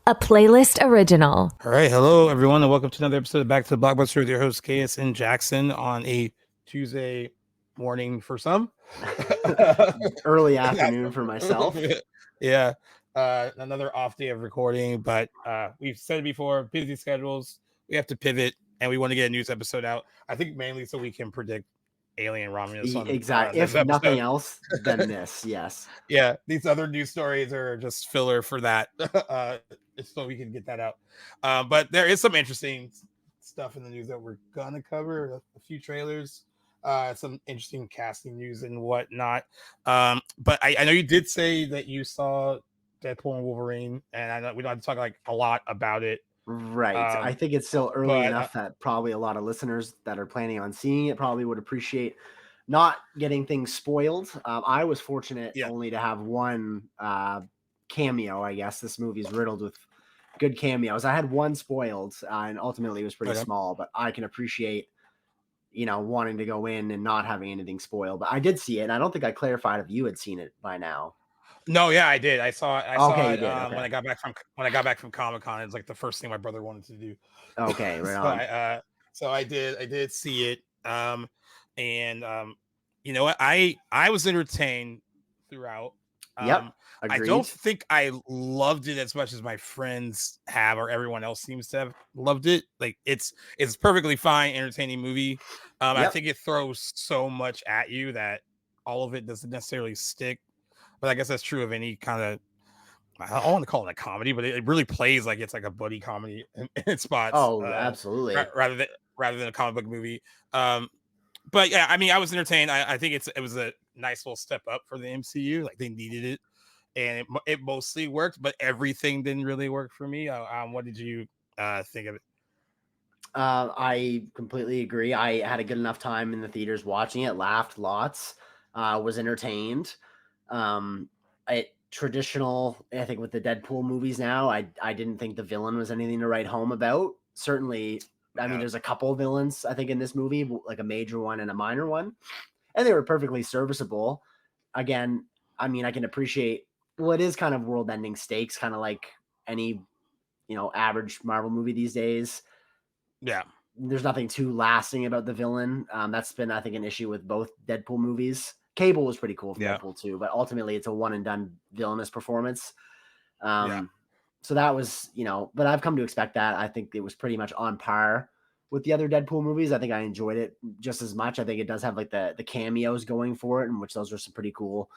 a playlist original. All right, hello everyone, and welcome to another episode of Back to the Blockbuster with your host KSN Jackson on a Tuesday morning for some, early afternoon for myself. Yeah, another off day of recording, but we've said it before: busy schedules. We have to pivot, and we want to get a news episode out. I think mainly so we can predict Alien Romulus on exactly. If nothing else, then this, yes. Yeah, these other news stories are just filler for that, so we can get that out. But there is some interesting stuff in the news that we're gonna cover. A few trailers, some interesting casting news and whatnot. But I know you did say that you saw Deadpool and Wolverine, and I know we don't have to talk like a lot about it. Right. I think it's still early enough that probably a lot of listeners that are planning on seeing it probably would appreciate not getting things spoiled. I was fortunate only to have one cameo. I guess this movie's riddled with good cameos. I had one spoiled, and ultimately it was pretty small, but I can appreciate, wanting to go in and not having anything spoiled. But I did see it, and I don't think I clarified if you had seen it by now. No, yeah, I did. I saw it. I saw it okay. when I got back from Comic-Con. It's like the first thing my brother wanted to do. Okay, right on. So I did see it. You know what? I was entertained throughout. Agreed. I don't think I loved it as much as my friends have, or everyone else seems to have loved it. Like it's perfectly fine, entertaining movie. I think it throws so much at you that all of it doesn't necessarily stick. But I guess that's true of any kind of, I don't want to call it a comedy, but it really plays like it's like a buddy comedy in spots. Oh, absolutely. Rather than a comic book movie. But yeah, I mean, I was entertained. I think it was a nice little step up for the MCU. Like they needed it, and it mostly worked, but everything didn't really work for me. What did you think of it? I completely agree. I had a good enough time in the theaters watching it, laughed lots, was entertained. Traditional, I think with the Deadpool movies now, I didn't think the villain was anything to write home about. Certainly, I mean, there's a couple of villains, I think, in this movie, like a major one and a minor one, and they were perfectly serviceable. Again, I mean, I can appreciate, well, it is kind of world-ending stakes, kind of like any, average Marvel movie these days. Yeah. There's nothing too lasting about the villain. That's been, I think, an issue with both Deadpool movies. Cable was pretty cool for Deadpool too, but ultimately it's a one and done villainous performance. So that was, but I've come to expect that. I think it was pretty much on par with the other Deadpool movies. I think I enjoyed it just as much. I think it does have like the cameos going for it, in which those are some pretty cool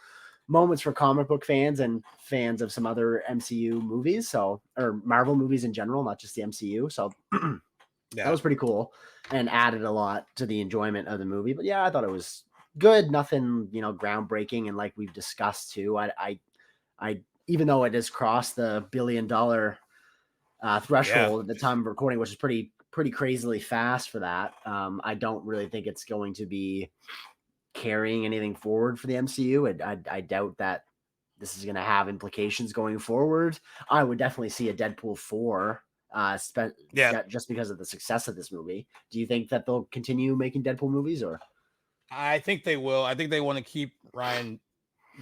moments for comic book fans and fans of some other MCU movies. So, or Marvel movies in general, not just the MCU. So that was pretty cool and added a lot to the enjoyment of the movie. But yeah, I thought it was good. Nothing, groundbreaking. And like we've discussed too, I even though it has crossed the $1 billion threshold at the time of recording, which is pretty crazily fast for that. I don't really think it's going to be carrying anything forward for the MCU. I doubt that this is going to have implications going forward. I would definitely see a Deadpool 4 just because of the success of this movie. Do you think that they'll continue making Deadpool movies, or? I think they will. I think they want to keep Ryan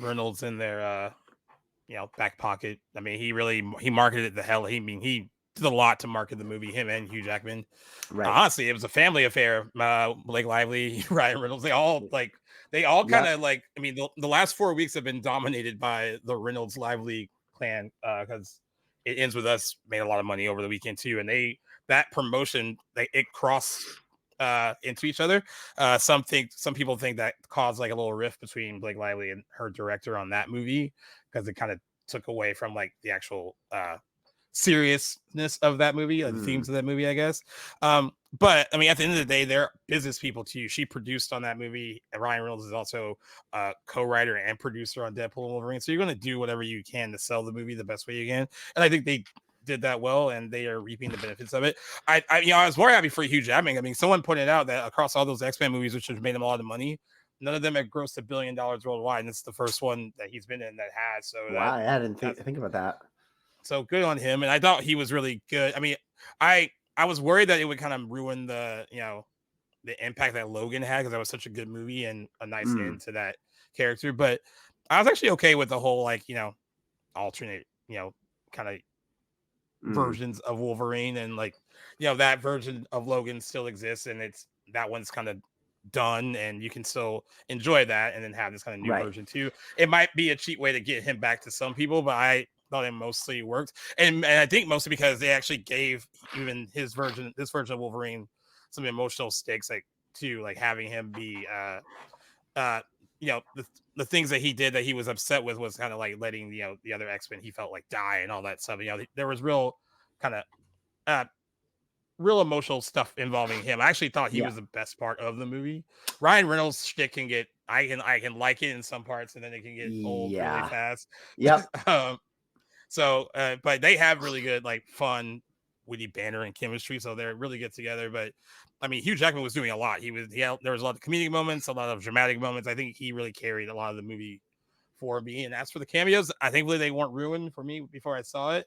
Reynolds in their back pocket. I mean, he marketed it the hell. He did a lot to market the movie, him and Hugh Jackman. Right. Honestly, it was a family affair. Blake Lively, Ryan Reynolds, they all kind of like, I mean, the last 4 weeks have been dominated by the Reynolds Lively clan, because It Ends With Us made a lot of money over the weekend too. And that promotion, it crossed into each other. Some people think that caused like a little rift between Blake Lively and her director on that movie, because it kind of took away from like the actual seriousness of that movie, the themes of that movie, I guess. But I mean, at the end of the day, they're business people too. She produced on that movie, and Ryan Reynolds is also a co-writer and producer on Deadpool and Wolverine. So you're going to do whatever you can to sell the movie the best way you can, and I think they did that well, and they are reaping the benefits of it. I was more happy for Hugh Jackman. I mean, someone pointed out that across all those X-Men movies, which have made them a lot of money, none of them have grossed $1 billion worldwide, and it's the first one that he's been in that has. So wow, I didn't think about that. So good on him, and I thought he was really good. I mean, I was worried that it would kind of ruin the the impact that Logan had, because that was such a good movie and a nice end to that character. But I was actually okay with the whole alternate kind of versions of Wolverine, and like, you know, that version of Logan still exists, and that one's kind of done, and you can still enjoy that, and then have this kind of new version too. It might be a cheap way to get him back to some people, but I thought it mostly worked, and I think mostly because they actually gave even this version of Wolverine some emotional stakes, like to like having him be you know, the things that he did that he was upset with was kind of like letting, you know, the other X-Men he felt like die and all that stuff. You know, there was real kind of real emotional stuff involving him. I actually thought he was the best part of the movie. Ryan Reynolds' shtick can get, I can like it in some parts, and then it can get old really fast. Yep. But they have really good, like, fun, witty banter and chemistry, so they're really good together. But I mean, Hugh Jackman was doing a lot. There was a lot of comedic moments, a lot of dramatic moments. I think he really carried a lot of the movie for me. And as for the cameos, I think they weren't ruined for me before I saw it.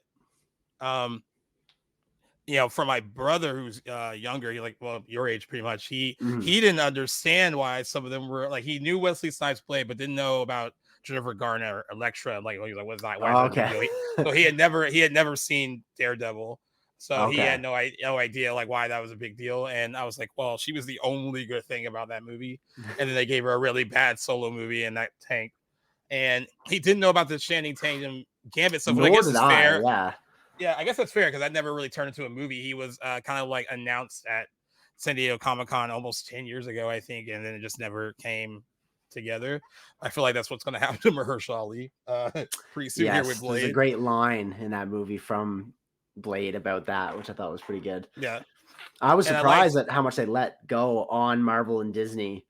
You know, for my brother who's younger, your age pretty much, he didn't understand why some of them were like, he knew Wesley Snipes played, but didn't know about Jennifer Garner, Elektra. Like, he was like, what's that? Why is that okay. So he had never seen Daredevil. So he had no idea like why that was a big deal. And I was like, well, she was the only good thing about that movie. And then they gave her a really bad solo movie in that tank. And he didn't know about the Channing Tatum Gambit stuff. I guess it's fair. Yeah, I guess that's fair because that never really turned into a movie. He was kind of like announced at San Diego Comic-Con almost 10 years ago, I think, and then it just never came together. I feel like that's what's going to happen to Mahershala Ali pretty soon here with Blade. There's a great line in that movie from Blade about that, which I thought was pretty good. Yeah. I was surprised at how much they let go on Marvel and Disney.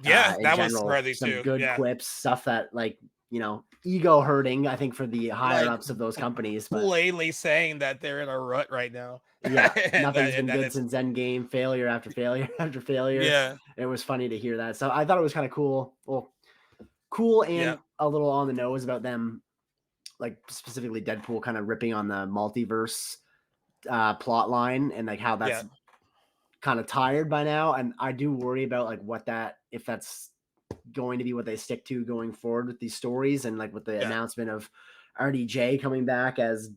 Yeah, that general. was surprising some too. Good quips, stuff that, like, you know, ego hurting, I think, for the higher ups of those companies. But plainly saying that they're in a rut right now. Yeah, nothing's been good since Endgame, failure after failure after failure. Yeah. It was funny to hear that. So I thought it was kind of cool. Well, cool and a little on the nose about them, like specifically Deadpool kind of ripping on the multiverse plot line and like how that's kind of tired by now. And I do worry about like if that's going to be what they stick to going forward with these stories, and like with the announcement of RDJ coming back as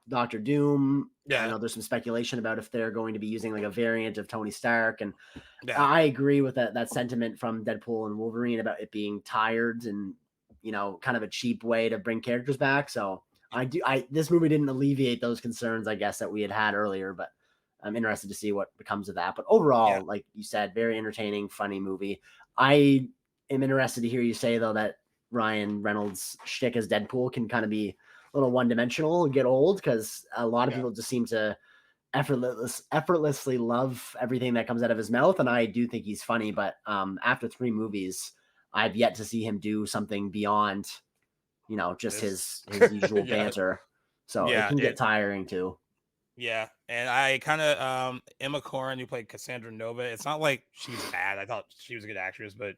Dr. Doom. I know there's some speculation about if they're going to be using like a variant of Tony Stark, and I agree with that sentiment from Deadpool and Wolverine about it being tired and, you know, kind of a cheap way to bring characters back. So this movie didn't alleviate those concerns, I guess, that we had earlier, but I'm interested to see what becomes of that. But overall, like you said, very entertaining, funny movie. I am interested to hear you say, though, that Ryan Reynolds' shtick as Deadpool can kind of be a little one-dimensional and get old, because a lot of people just seem to effortlessly love everything that comes out of his mouth. And I do think he's funny, but after 3 movies, I've yet to see him do something beyond, you know, just his usual banter. So it can get tiring too. Yeah, and I kind of Emma Corrin, who played Cassandra Nova, it's not like she's bad. I thought she was a good actress, but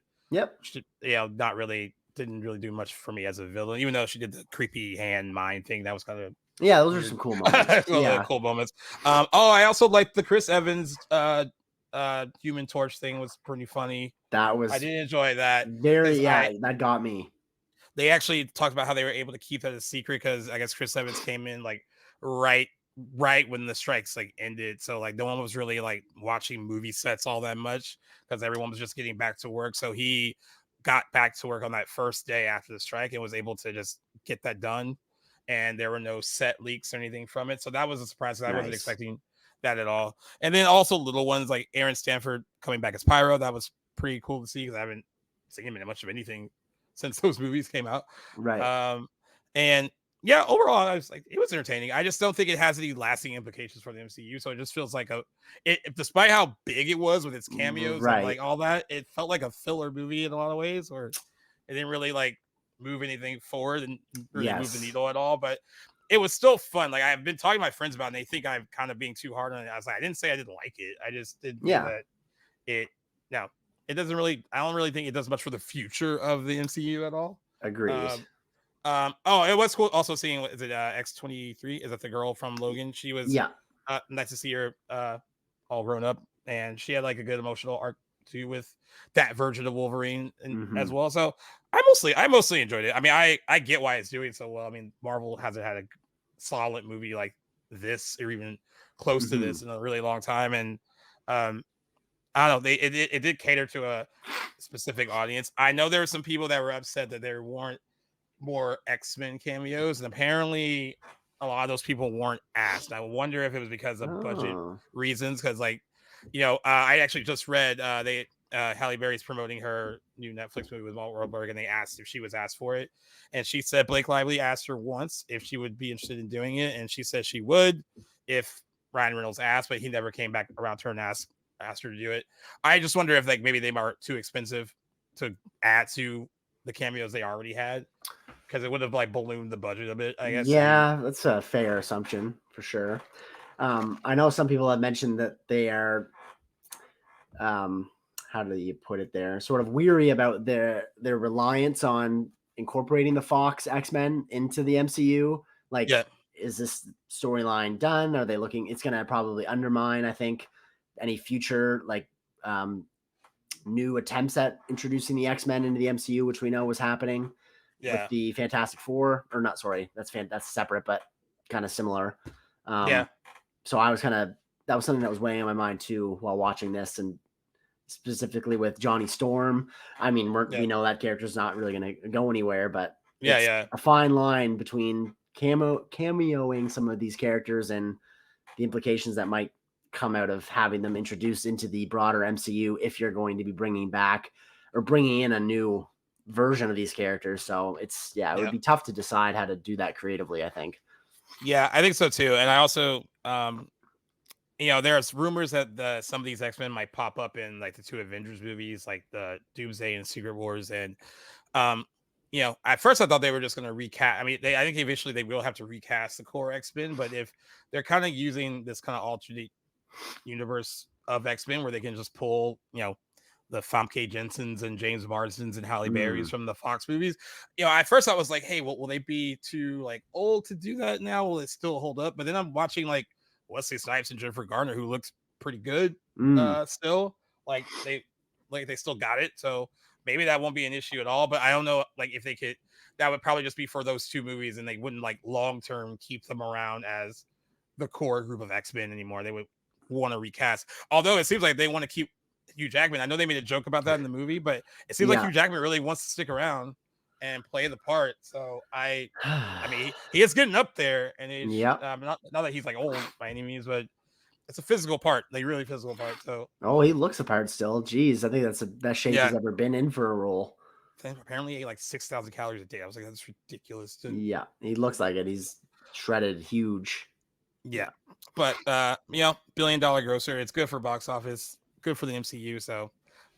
she, not really, didn't really do much for me as a villain, even though she did the creepy hand mine thing. That was kind of those are some cool moments. Cool moments. I also liked the Chris Evans Human Torch thing. Was pretty funny. I did enjoy that. That got me. They actually talked about how they were able to keep that a secret because I guess Chris Evans came in like right when the strikes like ended, so like no one was really like watching movie sets all that much because everyone was just getting back to work. So he got back to work on that first day after the strike and was able to just get that done, and there were no set leaks or anything from it. So that was a surprise. I wasn't expecting that at all. And then also little ones like Aaron Stanford coming back as Pyro, that was pretty cool to see because I haven't seen him in much of anything since those movies came out. And yeah, overall, I was like, it was entertaining. I just don't think it has any lasting implications for the MCU. So it just feels like despite how big it was with its cameos and like all that, it felt like a filler movie in a lot of ways, or it didn't really like move anything forward and really move the needle at all. But it was still fun. Like I've been talking to my friends about it, and they think I'm kind of being too hard on it. I was like, I didn't say I didn't like it. I just didn't think that it doesn't really, I don't really think it does much for the future of the MCU at all. Agreed. It was cool also seeing, is it X-23? Is it the girl from Logan? She was nice to see her all grown up, and she had like a good emotional arc too with that version of Wolverine as well. So I mostly enjoyed it. I mean, I get why it's doing so well. I mean, Marvel hasn't had a solid movie like this or even close to this in a really long time. And I don't know, it did cater to a specific audience. I know there were some people that were upset that there weren't more X-Men cameos, and apparently a lot of those people weren't asked. I wonder if it was because of budget reasons, because I actually just read Halle Berry's promoting her new Netflix movie with Walt Wahlberg, and they asked if she was asked for it, and she said Blake Lively asked her once if she would be interested in doing it, and she said she would if Ryan Reynolds asked, but he never came back around to her and asked her to do it. I just wonder if maybe they are too expensive to add to the cameos they already had, because it would have ballooned the budget a bit, I guess. Yeah, that's a fair assumption for sure. I know some people have mentioned that they are, how do you put it there? Sort of weary about their reliance on incorporating the Fox X-Men into the MCU. Is this storyline done? Are they looking? It's going to probably undermine, I think, any future new attempts at introducing the X-Men into the MCU, which we know was happening with the Fantastic Four. Or not, sorry, that's separate, but kind of similar. So I was that was something that was weighing on my mind too while watching this, and specifically with Johnny Storm. I mean, we know that character's not really going to go anywhere, but a fine line between cameoing some of these characters and the implications that might come out of having them introduced into the broader MCU if you're going to be bringing back or bringing in a new version of these characters. So it would be tough to decide how to do that creatively, I think. Yeah, I think so too. And I also, there's rumors that some of these X-Men might pop up in the two Avengers movies, like the Doomsday and Secret Wars. And, at first I thought they were just going to recast. I mean, I think eventually they will have to recast the core X-Men, but if they're kind of using this kind of alternate universe of X-Men where they can just pull, the Famke Jensens and James Marsdens and Halle Berrys from the Fox movies. At first I was like, hey, will they be too old to do that now? Will it still hold up? But then I'm watching Wesley Snipes and Jennifer Garner, who looks pretty good still. They still got it. So maybe that won't be an issue at all. But I don't know, if they could, that would probably just be for those two movies, and they wouldn't long term keep them around as the core group of X-Men anymore. They would want to recast. Although it seems like they want to keep Hugh Jackman. I know they made a joke about that in the movie, but it seems like Hugh Jackman really wants to stick around and play the part. So I mean, he is getting up there, and it's not that he's old by any means, but it's a physical part, really physical part. So he looks the part still. Jeez, I think that's the best shape he's ever been in for a role. Apparently he ate 6,000 calories a day. I was like, that's ridiculous. Yeah, he looks like it. He's shredded, huge. Yeah, but $1 billion grosser. It's good for box office. Good for the MCU, so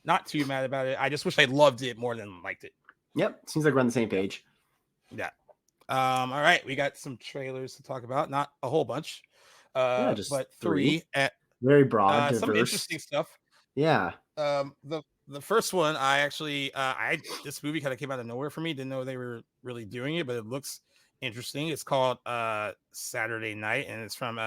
not too mad about it. I just wish I loved it more than liked it. Yep, seems like we're on the same page. Yeah. All right, we got some trailers to talk about. Not a whole bunch, just but three. Very broad, diverse. Some interesting stuff. Yeah. The first one, I actually, this movie kind of came out of nowhere for me. Didn't know they were really doing it, but it looks interesting. It's called Saturday Night, and it's from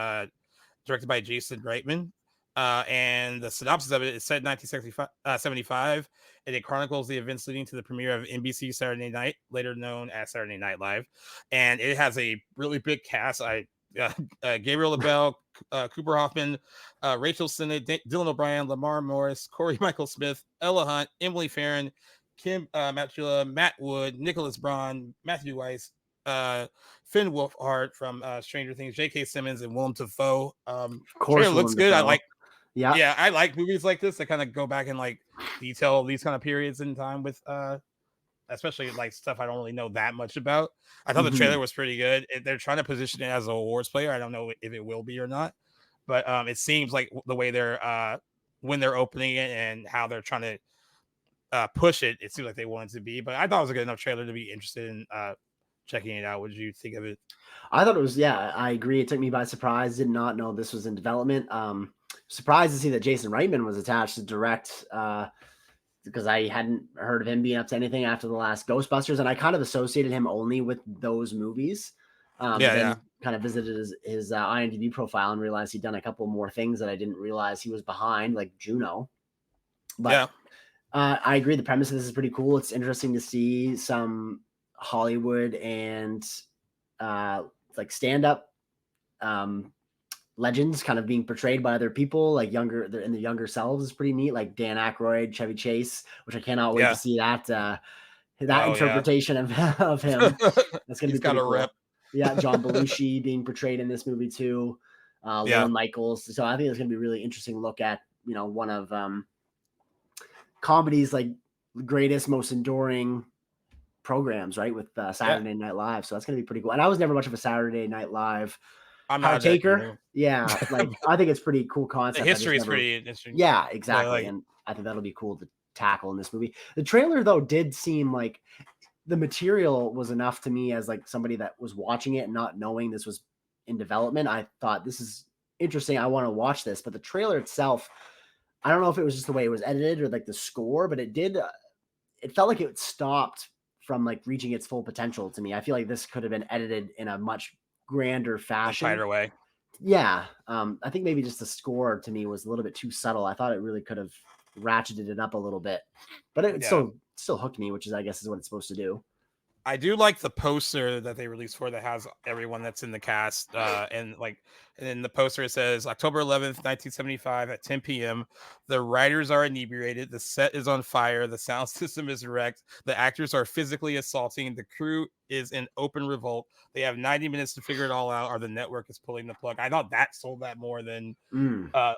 directed by Jason Reitman. And the synopsis of it is set in 1975, and it chronicles the events leading to the premiere of NBC Saturday Night, later known as Saturday Night Live. And it has a really big cast. Gabriel LaBelle, Cooper Hoffman, Rachel Sennett, Dylan O'Brien, Lamar Morris, Corey Michael Smith, Ella Hunt, Emily Farron, Kim Matula, Matt Wood, Nicholas Braun, Matthew Weiss, Finn Wolfhard from Stranger Things, J.K. Simmons, and Willem Dafoe. Of course, looks good. Dafoe. I like movies like this that kind of go back and detail these kind of periods in time with especially stuff I don't really know that much about. I thought the trailer was pretty good. They're trying to position it as a awards player. I don't know if it will be or not, but it seems like the way they're when they're opening it and how they're trying to push it, it seems like they want it to be. But I thought it was a good enough trailer to be interested in checking it out. What did you think of it? I thought it was, I agree. It took me by surprise. Did not know this was in development. Surprised to see that Jason Reitman was attached to direct, because I hadn't heard of him being up to anything after the last Ghostbusters, and I kind of associated him only with those movies. Then kind of visited his IMDb profile and realized he'd done a couple more things that I didn't realize he was behind, like Juno. But I agree. The premise of this is pretty cool. It's interesting to see some Hollywood and stand-up legends kind of being portrayed by other people, like younger, in the younger selves is pretty neat. Like Dan Aykroyd, Chevy Chase, which I cannot wait to see that interpretation of him. That's gonna He's be pretty got a cool. rep. Yeah, John Belushi being portrayed in this movie too. Lorne Michaels. So I think it's gonna be a really interesting look at, one of comedy's like greatest, most enduring programs, right? With Saturday Night Live. So that's gonna be pretty cool. And I was never much of a Saturday Night Live partaker. Yeah, like I think it's pretty cool concept. The history is pretty interesting. Yeah, exactly. And I think that'll be cool to tackle in this movie. The trailer though did seem like the material was enough to me as like somebody that was watching it and not knowing this was in development. I thought this is interesting. I want to watch this, but the trailer itself, I don't know if it was just the way it was edited or like the score, but it felt like it stopped from like reaching its full potential to me. I feel like this could have been edited in a much grander fashion. Tighter way. Yeah. I think maybe just the score to me was a little bit too subtle. I thought it really could have ratcheted it up a little bit, but it still hooked me, which is, I guess, is what it's supposed to do. I do like the poster that they released for that has everyone that's in the cast. And in the poster, it says October 11th, 1975 at 10 p.m. The writers are inebriated. The set is on fire. The sound system is wrecked. The actors are physically assaulting. The crew is in open revolt. They have 90 minutes to figure it all out, or the network is pulling the plug. I thought that sold that more than the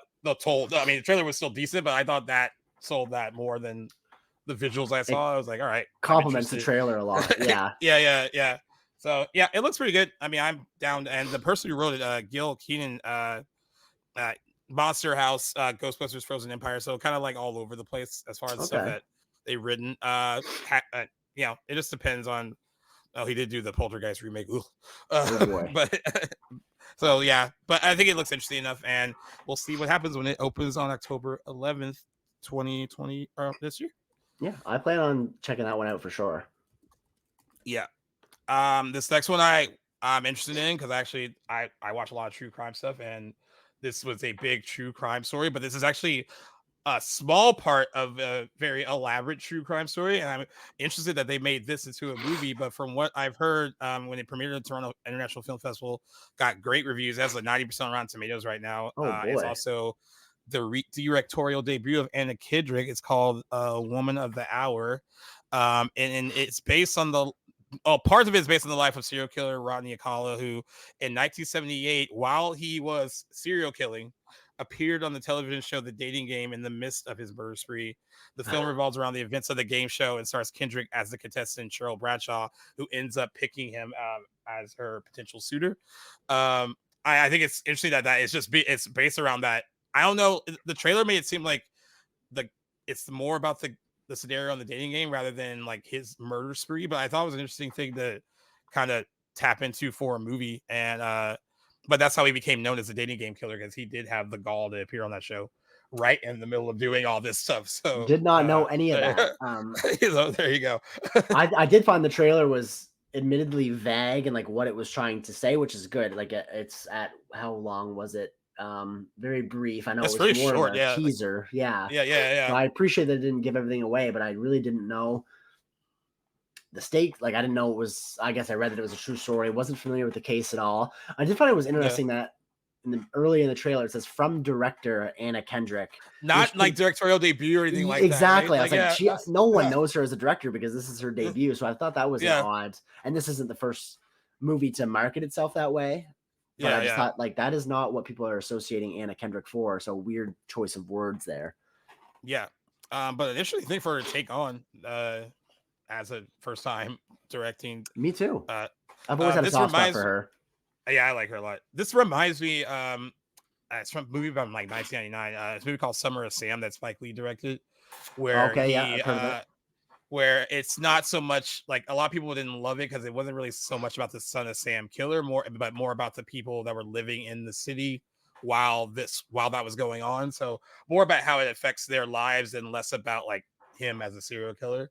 trailer was still decent, but I thought that sold that more than the visuals I saw. I was like, all right, compliments the trailer a lot. Yeah. yeah. So yeah, it looks pretty good. I mean, I'm down. And the person who wrote it, Gil Keenan, Monster House, Ghostbusters, Frozen Empire. So kind of like all over the place as far as the stuff that they've written. It just depends on. Oh, he did do the Poltergeist remake. Oh boy. But so yeah, but I think it looks interesting enough, and we'll see what happens when it opens on October 11th, 2020, this year. Yeah, I plan on checking that one out for sure. Yeah. This next one I'm interested in because actually I watch a lot of true crime stuff, and this was a big true crime story, but this is actually a small part of a very elaborate true crime story, and I'm interested that they made this into a movie. But from what I've heard, when it premiered at the Toronto International Film Festival, got great reviews. It has like 90% Rotten Tomatoes right now. Oh boy. It's also the directorial debut of Anna Kendrick. It's called Woman of the Hour, and it's based on part of it is based on the life of serial killer Rodney Alcala, who in 1978, while he was serial killing, appeared on the television show The Dating Game in the midst of his murder spree. The film revolves around the events of the game show and stars Kendrick as the contestant Cheryl Bradshaw, who ends up picking him as her potential suitor. I think it's interesting that it's based around that. I don't know. The trailer made it seem like it's more about the scenario on The Dating Game rather than like his murder spree. But I thought it was an interesting thing to kind of tap into for a movie. And but that's how he became known as the Dating Game killer, because he did have the gall to appear on that show right in the middle of doing all this stuff. So did not know any of that. So there you go. I did find the trailer was admittedly vague and like what it was trying to say, which is good. Like it's at, how long was it? Very brief. I know it's it was more short, of a teaser. Yeah. So I appreciate that it didn't give everything away, but I really didn't know the stake. Like I didn't know it was. I guess I read that it was a true story. Wasn't familiar with the case at all. I did find it was interesting that early in the trailer it says from director Anna Kendrick, not like directorial debut or anything like that. Exactly. Right? I was like, no one knows her as a director because this is her debut. So I thought that was odd. And this isn't the first movie to market itself that way. But I just thought like that is not what people are associating Anna Kendrick for. So weird choice of words there. Yeah. But initially, I think for her to take on as a first time directing. Me too. I've always had a soft spot for her. Yeah, I like her a lot. This reminds me, it's from a movie from like 1999. It's a movie called Summer of Sam that Spike Lee directed, where where it's not so much like a lot of people didn't love it because it wasn't really so much about the Son of Sam killer, but more about the people that were living in the city while that was going on. So more about how it affects their lives and less about like him as a serial killer.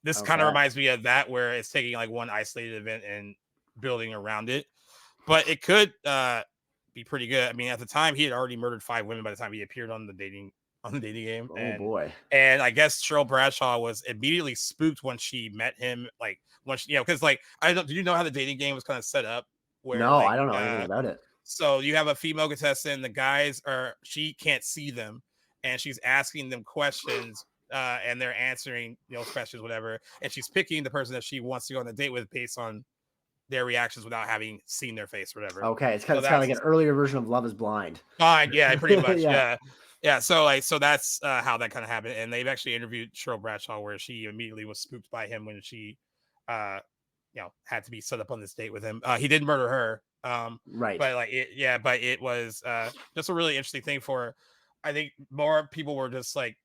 This kind of reminds me of that, where it's taking like one isolated event and building around it. But it could be pretty good. I mean, at the time, he had already murdered 5 women by the time he appeared on the dating game. Oh boy! And I guess Cheryl Bradshaw was immediately spooked when she met him. Like, because like do you know how the dating game was kind of set up? Where, no, I don't know anything about it. So you have a female contestant. The guys she can't see them, and she's asking them questions, and they're answering those questions, whatever. And she's picking the person that she wants to go on a date with based on their reactions without having seen their face, whatever. Okay, it's kind of like an earlier version of Love Is Blind. Fine, yeah, pretty much, yeah. So that's how that kind of happened, and they've actually interviewed Cheryl Bradshaw, where she immediately was spooked by him when she, had to be set up on this date with him. He did murder her, right? But but it was just a really interesting thing for her. I think more people were just like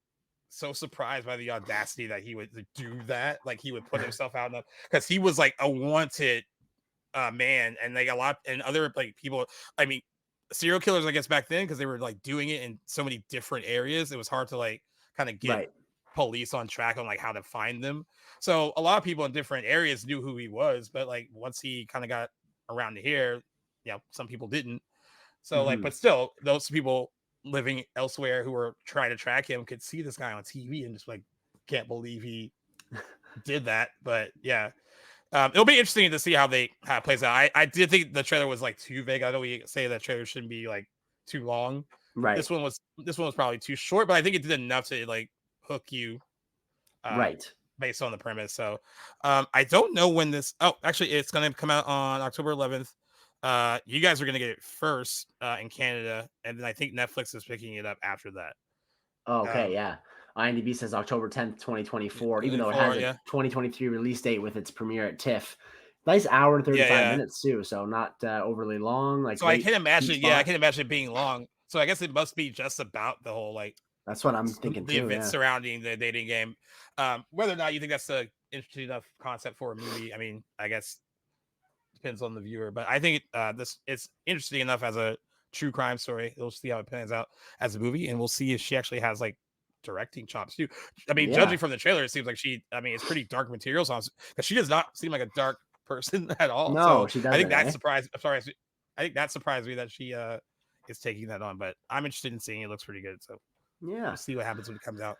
so surprised by the audacity that he would do that. Like he would put himself out because he was like a wanted man, and like a lot and other like people. I mean, serial killers, I guess back then, because they were like doing it in so many different areas, it was hard to like kind of get police on track on like how to find them. So a lot of people in different areas knew who he was, but like once he kind of got around here, some people didn't. So like, but still, those people living elsewhere who were trying to track him could see this guy on TV and just like can't believe he did that. But yeah. It'll be interesting to see how it plays out. I did think the trailer was like too vague. I know we say that trailer shouldn't be like too long. Right. This one was probably too short, but I think it did enough to like hook you. Based on the premise. So I don't know when this. Oh, actually, it's going to come out on October 11th. You guys are going to get it first in Canada, and then I think Netflix is picking it up after that. Okay, yeah. IMDb says October 10th, 2024, even though it has a 2023 release date with its premiere at TIFF. Nice hour and 35 minutes too, so not overly long. Like, so I can imagine, I can imagine it being long. So I guess it must be just about the whole like. That's what I'm thinking the too. event surrounding the dating game. Whether or not you think that's an interesting enough concept for a movie, I mean, I guess depends on the viewer. But I think it's interesting enough as a true crime story. We'll see how it pans out as a movie, and we'll see if she actually has like directing chops too. I mean, judging from the trailer, it seems like it's pretty dark material songs because she does not seem like a dark person at all. No, so she doesn't. I think that surprised. I'm sorry, I think that surprised me that she is taking that on. But I'm interested in seeing it. It looks pretty good. So we'll see what happens when it comes out.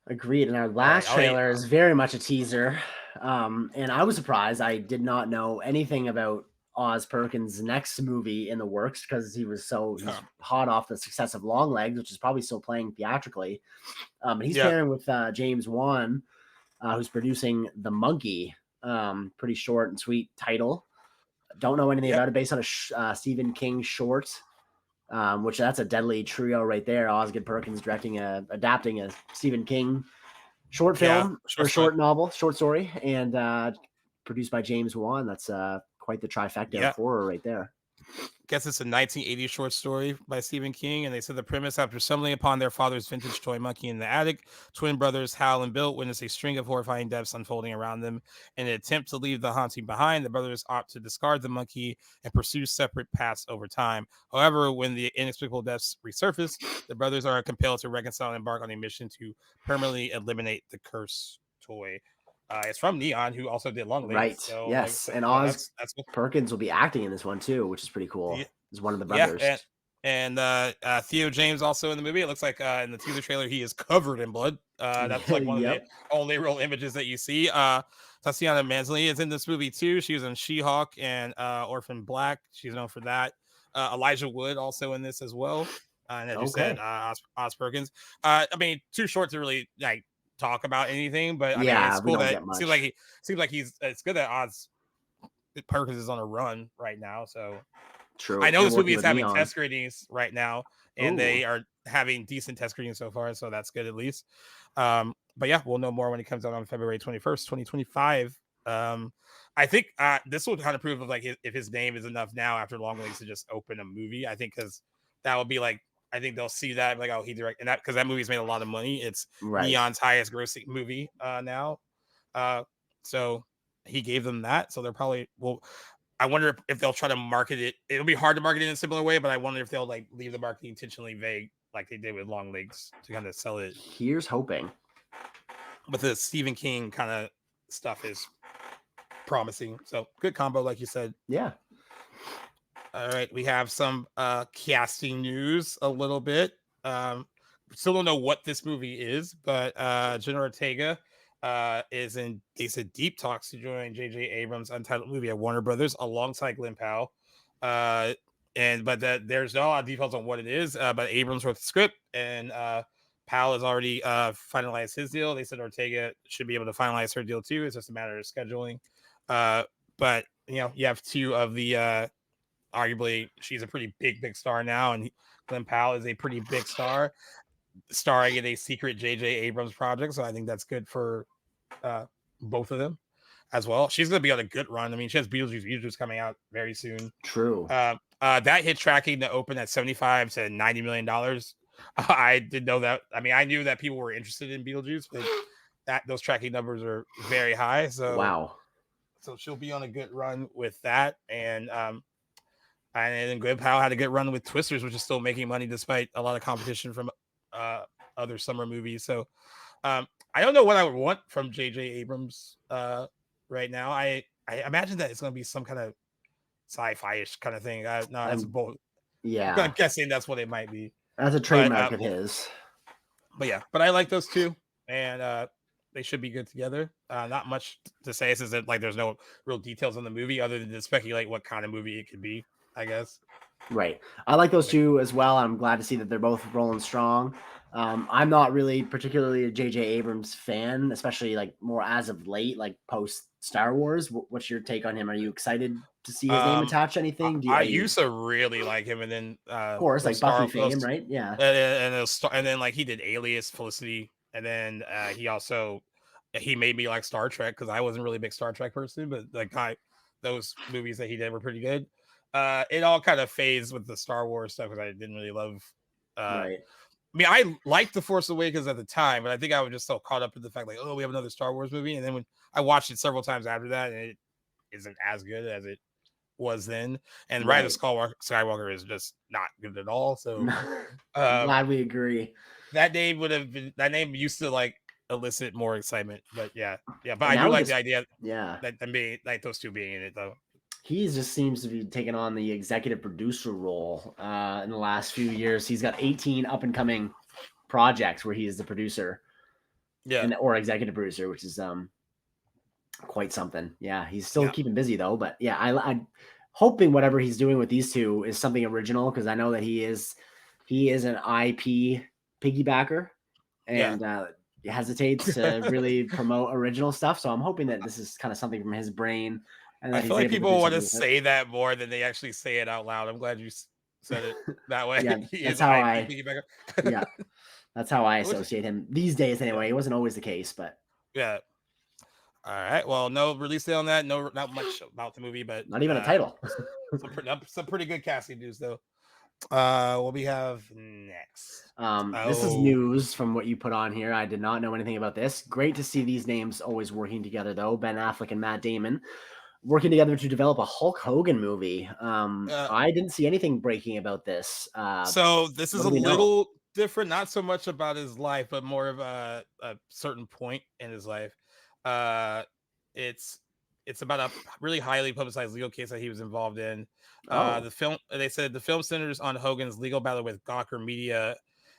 Agreed. And our last trailer is very much a teaser. And I was surprised. I did not know anything about Oz Perkins' next movie in the works because he's hot off the success of Longlegs, which is probably still playing theatrically. He's pairing with James Wan, who's producing The Monkey. Pretty short and sweet title. Don't know anything about it. Based on a Stephen King short, which that's a deadly trio right there. Osgood Perkins adapting a Stephen King short film or short novel, short story, and produced by James Wan. That's quite the trifecta of horror right there. Guess it's a 1980 short story by Stephen King, and they said the premise: after stumbling upon their father's vintage toy monkey in the attic, twin brothers Hal and Bill witness a string of horrifying deaths unfolding around them. In an attempt to leave the haunting behind, the brothers opt to discard the monkey and pursue separate paths over time. However, when the inexplicable deaths resurface, the brothers are compelled to reconcile and embark on a mission to permanently eliminate the cursed toy. It's from Neon, who also did Longlegs. Right. So, yes. And Oz Perkins will be acting in this one too, which is pretty cool. He's one of the brothers. Yeah, and Theo James also in the movie. It looks like in the teaser trailer he is covered in blood. That's like one of the only real images that you see. Tatiana Maslany is in this movie too. She was in She-Hulk and Orphan Black. She's known for that. Elijah Wood also in this as well. And as you said, Oz Perkins. I mean, too short to really like talk about anything, but I mean, it's cool that it seems like it's good that Oz Perkins is on a run right now. So true. I know this movie is having test screenings right now, and they are having decent test screenings so far, so that's good at least. But yeah, we'll know more when it comes out on February 21st, 2025. I think this will kind of prove of like if his name is enough now after Longlegs to just open a movie. I think because that would be like, I think they'll see that like, oh, he directed, and that because that movie's made a lot of money. It's Neon's highest grossing movie now. So he gave them that. So they're probably I wonder if they'll try to market it. It'll be hard to market it in a similar way, but I wonder if they'll like leave the marketing intentionally vague like they did with Longlegs to kind of sell it. Here's hoping. But the Stephen King kind of stuff is promising. So good combo, like you said. Yeah. All right, we have some casting news a little bit. Still don't know what this movie is, but Jenna Ortega is in deep talks to join J.J. Abrams' untitled movie at Warner Brothers alongside Glen Powell. but there's no details on what it is. But Abrams wrote the script, and Powell has already finalized his deal. They said Ortega should be able to finalize her deal too. It's just a matter of scheduling. But you have two of the arguably she's a pretty big star now, and Glen Powell is a pretty big star, starring in a secret J.J. Abrams project. So I think that's good for both of them as well. She's going to be on a good run. I mean, she has Beetlejuice coming out very soon. True. That hit tracking to open at $75 to $90 million. I didn't know that. I mean, I knew that people were interested in Beetlejuice, but those tracking numbers are very high. So wow. So she'll be on a good run with that, and then Glen Powell had a good run with Twisters, which is still making money despite a lot of competition from other summer movies. So I don't know what I would want from J.J. Abrams right now. I imagine that it's going to be some kind of sci-fi-ish kind of thing. It's both. Yeah, I'm guessing that's what it might be. That's a trademark of his. But I like those two, and they should be good together. Not much to say since like there's no real details on the movie other than to speculate what kind of movie it could be, I guess. Right. I like those two as well. I'm glad to see that they're both rolling strong. I'm not really particularly a J.J. Abrams fan, especially like more as of late, like post Star Wars. What's your take on him? Are you excited to see his name attached to anything? I used to really like him, and then of course, like Buffy fame, right? Yeah. And then like he did Alias, Felicity, and then he made me like Star Trek because I wasn't really a big Star Trek person, but like those movies that he did were pretty good. It all kind of phased with the Star Wars stuff because I didn't really love. Right. I mean, I liked The Force Awakens at the time, but I think I was just so caught up in the fact like, oh, we have another Star Wars movie, and then when I watched it several times after that, and it isn't as good as it was then. And Rise of Skywalker is just not good at all. So I'm glad we agree. That name used to like elicit more excitement, but yeah. But I do like the idea. Yeah, that being like those two being in it though. He just seems to be taking on the executive producer role in the last few years. He's got 18 up and coming projects where he is the producer, or executive producer, which is quite something. Yeah, he's still keeping busy though. But yeah, I'm hoping whatever he's doing with these two is something original because I know that he is an IP piggybacker and hesitates to really promote original stuff. So I'm hoping that this is kind of something from his brain. I feel like people want to say that more than they actually say it out loud. I'm glad you said it that way. That's how I associate him these days. Anyway, it wasn't always the case, but yeah. All right. Well, no release date on that. No, not much about the movie, but not even a title. some pretty good casting news though. What we have next? This is news from what you put on here. I did not know anything about this. Great to see these names always working together though. Ben Affleck and Matt Damon working together to develop a Hulk Hogan movie. I didn't see anything breaking about this. So this is a little different, not so much about his life, but more of a certain point in his life. It's about a really highly publicized legal case that he was involved in. They said the film centers on Hogan's legal battle with Gawker Media,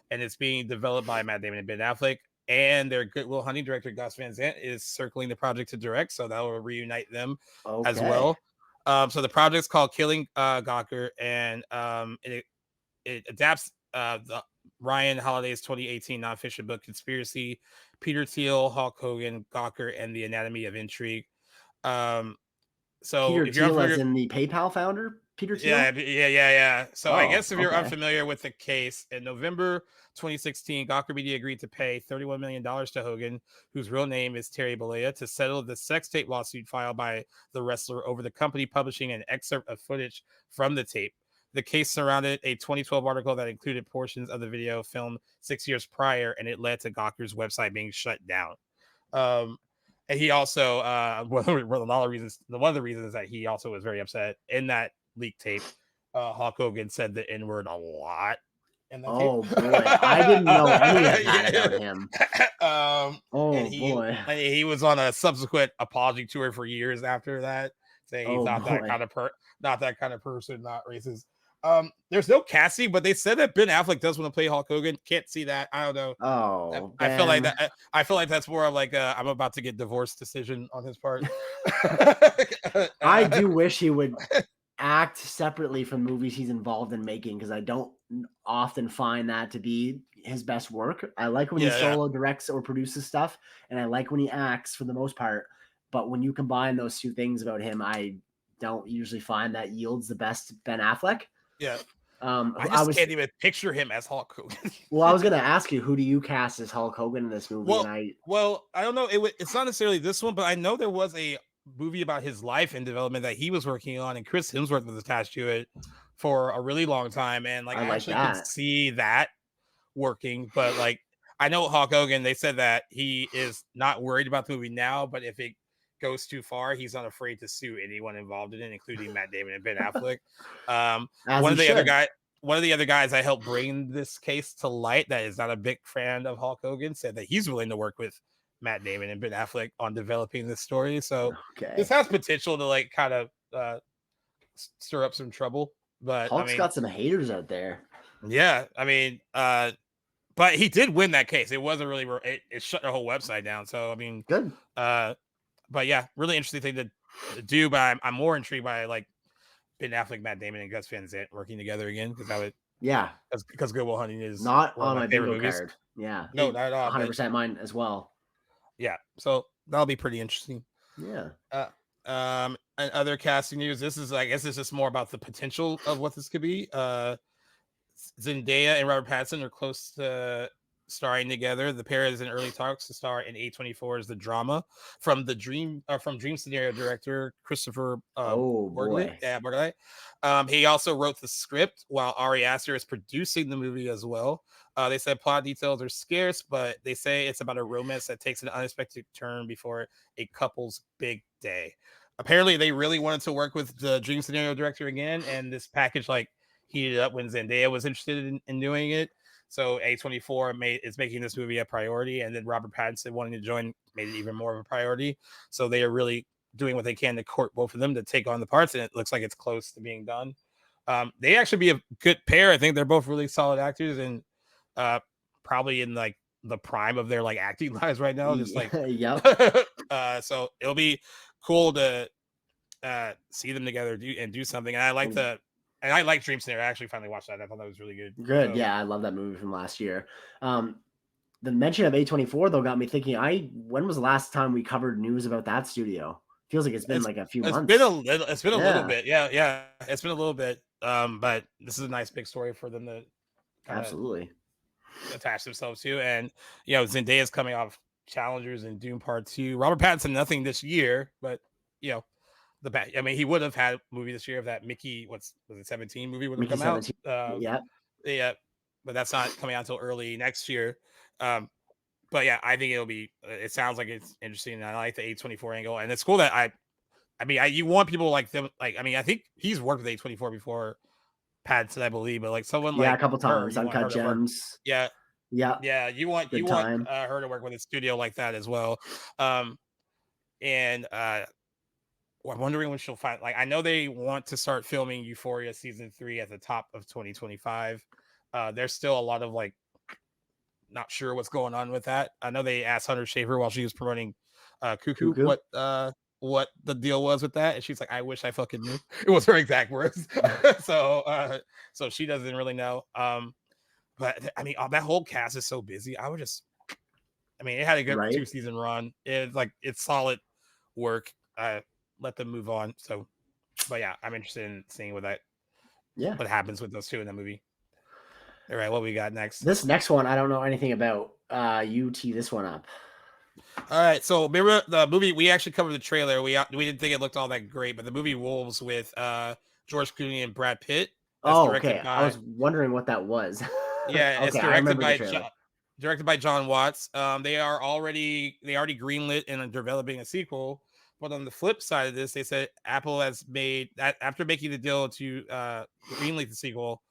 and it's being developed by Matt Damon and Ben Affleck. And their Goodwill Hunting director Gus Van Sant is circling the project to direct, so that will reunite them as well. So the project's called Killing Gawker, and it adapts the Ryan Holiday's 2018 nonfiction book Conspiracy, Peter Thiel, Hulk Hogan, Gawker, and the Anatomy of Intrigue. So Peter if you're Thiel as in the PayPal founder, Peter Thiel? Yeah. So I guess if you're unfamiliar with the case, in November 2016, Gawker Media agreed to pay $31 million to Hogan, whose real name is Terry Bollea, to settle the sex tape lawsuit filed by the wrestler over the company publishing an excerpt of footage from the tape. The case surrounded a 2012 article that included portions of the video filmed 6 years prior, and it led to Gawker's website being shut down. And he also, one of the reasons that he also was very upset in that leaked tape, Hulk Hogan said the N-word a lot. Boy, I didn't know any of that about him. Boy. And he was on a subsequent apology tour for years after that, saying he's not that kind of person, not racist. There's no casting, but they said that Ben Affleck does want to play Hulk Hogan. Can't see that. I don't know. I feel like that. I feel like that's more of like a I'm about to get divorced decision on his part. I do wish he would act separately from movies he's involved in making, because I don't often find that to be his best work. I like when he solo directs or produces stuff, and I like when he acts for the most part. But when you combine those two things about him, I don't usually find that yields the best Ben Affleck. Yeah. I can't even picture him as Hulk Hogan. Well, I was going to ask you, who do you cast as Hulk Hogan in this movie? Well, I don't know. It's not necessarily this one, but I know there was a movie about his life and development that he was working on, and Chris Hemsworth was attached to it for a really long time. And like, I actually could see that working, but like, I know Hulk Hogan, they said that he is not worried about the movie now, but if it goes too far, he's not afraid to sue anyone involved in it, including Matt Damon and Ben Affleck. One of the other guys I helped bring this case to light that is not a big fan of Hulk Hogan said that he's willing to work with Matt Damon and Ben Affleck on developing this story. So this has potential to like kind of stir up some trouble. But Hulk's got some haters out there. Yeah, I mean, but he did win that case. It wasn't really it shut the whole website down. So I mean, good. But yeah, really interesting thing to do. But I'm more intrigued by like Ben Affleck, Matt Damon, and Gus Van Sant working together again, because that would because Good Will Hunting is not on my bingo card. Yeah, no, not at all. 100% mine as well. Yeah, so that'll be pretty interesting. Yeah. And other casting news. This is, I guess, this is more about the potential of what this could be. Zendaya and Robert Pattinson are close to starring together. The pair is in early talks to star in A24's The Drama from Dream Scenario director Christopher Borgli. Yeah, Borgli. He also wrote the script, while Ari Aster is producing the movie as well. They said plot details are scarce, but they say it's about a romance that takes an unexpected turn before a couple's big day. Apparently, they really wanted to work with the Dream Scenario director again, and this package like heated up when Zendaya was interested in doing it. So A24 is making this movie a priority, and then Robert Pattinson wanting to join made it even more of a priority. So they are really doing what they can to court both of them to take on the parts, and it looks like it's close to being done. They actually be a good pair. I think they're both really solid actors, and probably in like the prime of their like acting lives right now. Just like so it'll be cool to see them together do something. And I like Dream Scenario. I actually finally watched that. I thought that was really good. Good. So, yeah, I love that movie from last year. The mention of A24 though got me thinking. When was the last time we covered news about that studio? Feels like it's been like a few months. It's been a little bit. Yeah. It's been a little bit. But this is a nice big story for them to absolutely attach themselves to. And Zendaya's coming off Challengers and Doom Part 2. Robert Pattinson, nothing this year, but he would have had a movie this year if that Mickey, was it 17 movie would have come 17. Out. Yeah, but that's not coming out until early next year. But yeah, I think it sounds like it's interesting. And I like the A24 angle, and it's cool that you want people like them. Like, I think he's worked with A24 before, Pattinson, I believe, but like someone like a couple times, Uncut Gems. Yeah. You want her to work with a studio like that as well. And I'm wondering when she'll find. Like, I know they want to start filming Euphoria season 3 at the top of 2025. There's still a lot of like not sure what's going on with that. I know they asked Hunter Schafer while she was promoting Cuckoo what the deal was with that, and she's like, I wish I fucking knew. It was her exact words. So she doesn't really know. But that whole cast is so busy. It had a good 2-season run. It's solid work. Let them move on. So, but yeah, I'm interested in seeing what happens with those two in the movie. All right, what we got next? This next one, I don't know anything about. You tee this one up. All right, so remember the movie? We actually covered the trailer. We didn't think it looked all that great, but the movie Wolves with George Clooney and Brad Pitt. Okay. I was wondering what that was. Yeah, it's directed by John Watts. They already greenlit and are developing a sequel. But on the flip side of this, they said Apple has made that after making the deal to greenlight the sequel.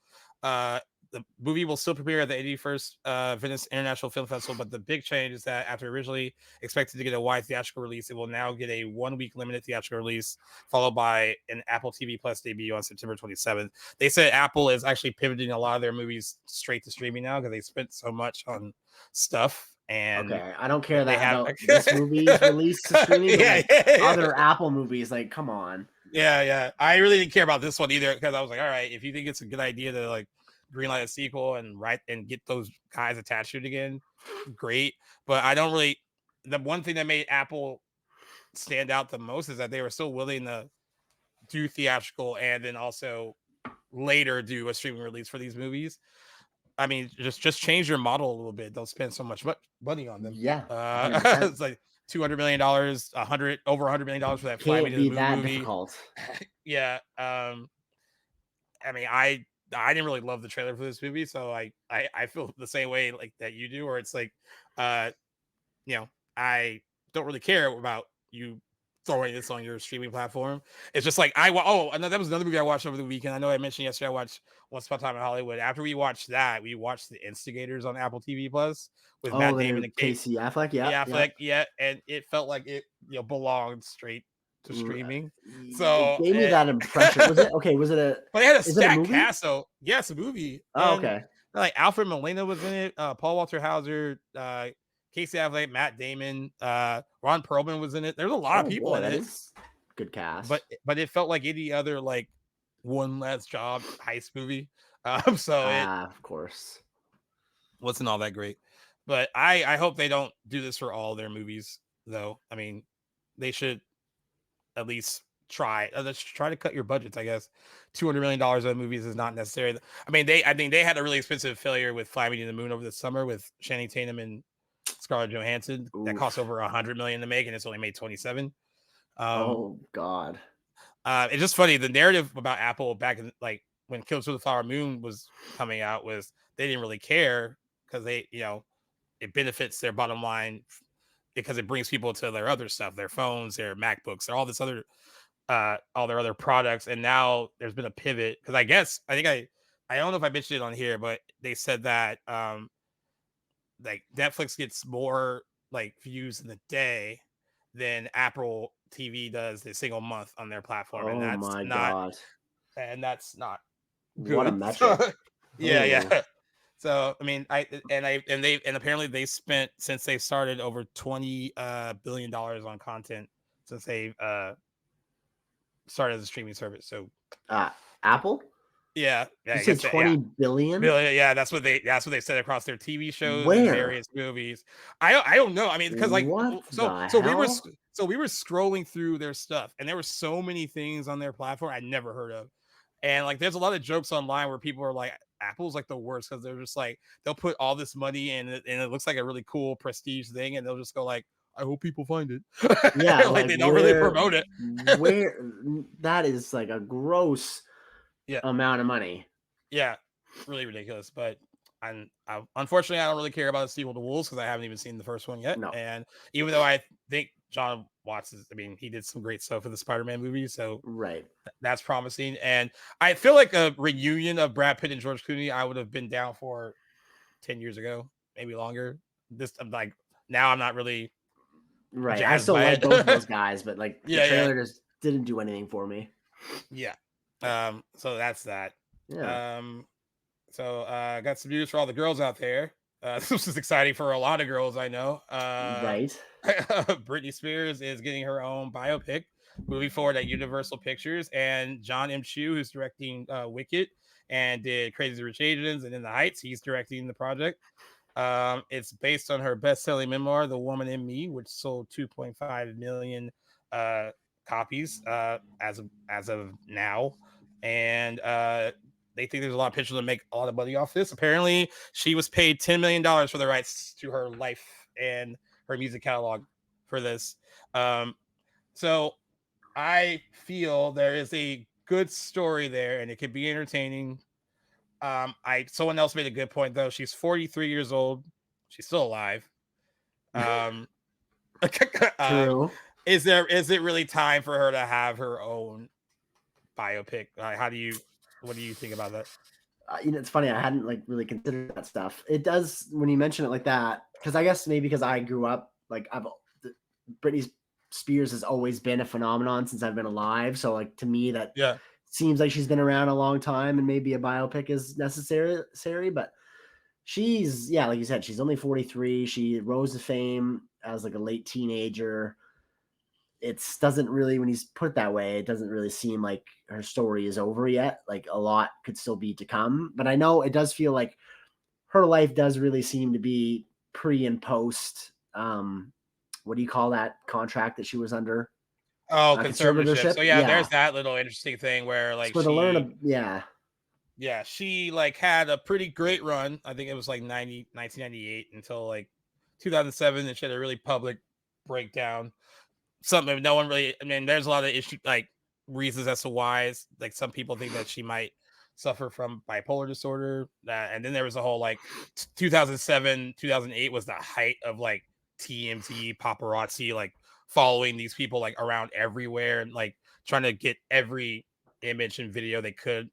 The movie will still premiere at the 81st Venice International Film Festival, but the big change is that after originally expected to get a wide theatrical release, it will now get a 1-week limited theatrical release, followed by an Apple TV Plus debut on September 27th. They said Apple is actually pivoting a lot of their movies straight to streaming now because they spent so much on stuff. And I don't care about this movie's release to streaming. Other Apple movies, like, come on. Yeah. I really didn't care about this one either because I was like, all right, if you think it's a good idea to like greenlight a sequel and write and get those guys attached to it again, great. But I don't really. The one thing that made Apple stand out the most is that they were still willing to do theatrical and then also later do a streaming release for these movies. I mean, just change your model a little bit. Don't spend so much money on them. Yeah, it's like $200 million, over $100 million for that Fly Me to the Moon movie. Difficult. Yeah. I mean, I didn't really love the trailer for this movie, so I feel the same way like that you do, or it's like, you know, I don't really care about you throwing this on your streaming platform. It's just like that was another movie I watched over the weekend. I know I mentioned yesterday I watched Once Upon a Time in Hollywood. After we watched that, we watched The Instigators on Apple TV Plus with Matt Damon and Casey Affleck. Yeah, and it felt like it belonged straight to streaming. So it gave me that impression. Was it okay? Was it a? But they had a stacked cast, so yeah, it's a movie. Oh, okay. Like Alfred Molina was in it. Paul Walter Hauser. Casey Affleck, Matt Damon, Ron Perlman was in it. There's a lot of people in it. Good cast. But it felt like any other like one last job heist movie. Of course, wasn't all that great. But I hope they don't do this for all their movies, though. I mean, they should at least try. Let's try to cut your budgets, I guess. $200 million on movies is not necessary. I mean, I think they had a really expensive failure with Fly Me to the Moon over the summer with Channing Tatum and Scarlett Johansson. That cost over $100 million to make, and it's only made 27. Oh God! It's just funny. The narrative about Apple back in like when Killers of the Flower Moon was coming out was they didn't really care because they, it benefits their bottom line because it brings people to their other stuff, their phones, their MacBooks, all this other, all their other products. And now there's been a pivot because I don't know if I mentioned it on here, but they said that like Netflix gets more like views in the day than Apple TV does the single month on their platform. And that's not good. What a metric. Yeah. So I mean, and apparently they spent since they started over $20 billion on content since they started as a streaming service. So Apple? Yeah. You said 20 billion? Yeah, that's what they said across their TV shows and various movies. I don't know. I mean, because like so we were scrolling through their stuff, and there were so many things on their platform I never heard of. And like there's a lot of jokes online where people are like, Apple's like the worst because they're just like they'll put all this money in it and it looks like a really cool prestige thing, and they'll just go like, I hope people find it. Yeah, like they don't really promote it. That is like a gross amount of money. Yeah, really ridiculous. But unfortunately, I don't really care about the sequel to Wolves because I haven't even seen the first one yet. No. And even though I think John Watts he did some great stuff for the Spider-Man movie, so that's promising. And I feel like a reunion of Brad Pitt and George Clooney I would have been down for 10 years ago, maybe longer. I'm like now I'm not really I still like both of those guys, but like the trailer just didn't do anything for me. Yeah. So that's that. Yeah. So I got some news for all the girls out there. This is exciting for a lot of girls I know. Britney Spears is getting her own biopic moving forward at Universal Pictures, and John M. Chu, who's directing Wicked and did Crazy Rich Asians and In the Heights, he's directing the project. It's based on her best-selling memoir, The Woman in Me, which sold 2.5 million copies as of now, and they think there's a lot of potential to make a lot of money off this. Apparently, she was paid $10 million for the rights to her life and her music catalog for this. So I feel there is a good story there, and it could be entertaining. Someone else made a good point though. She's 43 years old. She's still alive. True. Is it really time for her to have her own biopic? What do you think about that? It's funny. I hadn't like really considered that stuff. It does when you mention it like that, because I guess maybe because I grew up like Britney Spears has always been a phenomenon since I've been alive. So like to me that seems like she's been around a long time, and maybe a biopic is necessary. But she's like you said, she's only 43. She rose to fame as like a late teenager. it doesn't really, when he's put that way, it doesn't really seem like her story is over yet. Like a lot could still be to come, but I know it does feel like her life does really seem to be pre and post. What do you call that contract that she was under? Oh, conservatorship. So yeah, Yeah. there's that little interesting thing where like So to learn, yeah, she like had a pretty great run. I think it was like 1998 until like 2007, and she had a really public breakdown. Something no one really. I mean, there's a lot of issue like reasons as to why. Like some people think that she might suffer from bipolar disorder, and then there was a whole like 2007, 2008 was the height of like TMZ paparazzi like following these people like around everywhere and like trying to get every image and video they could,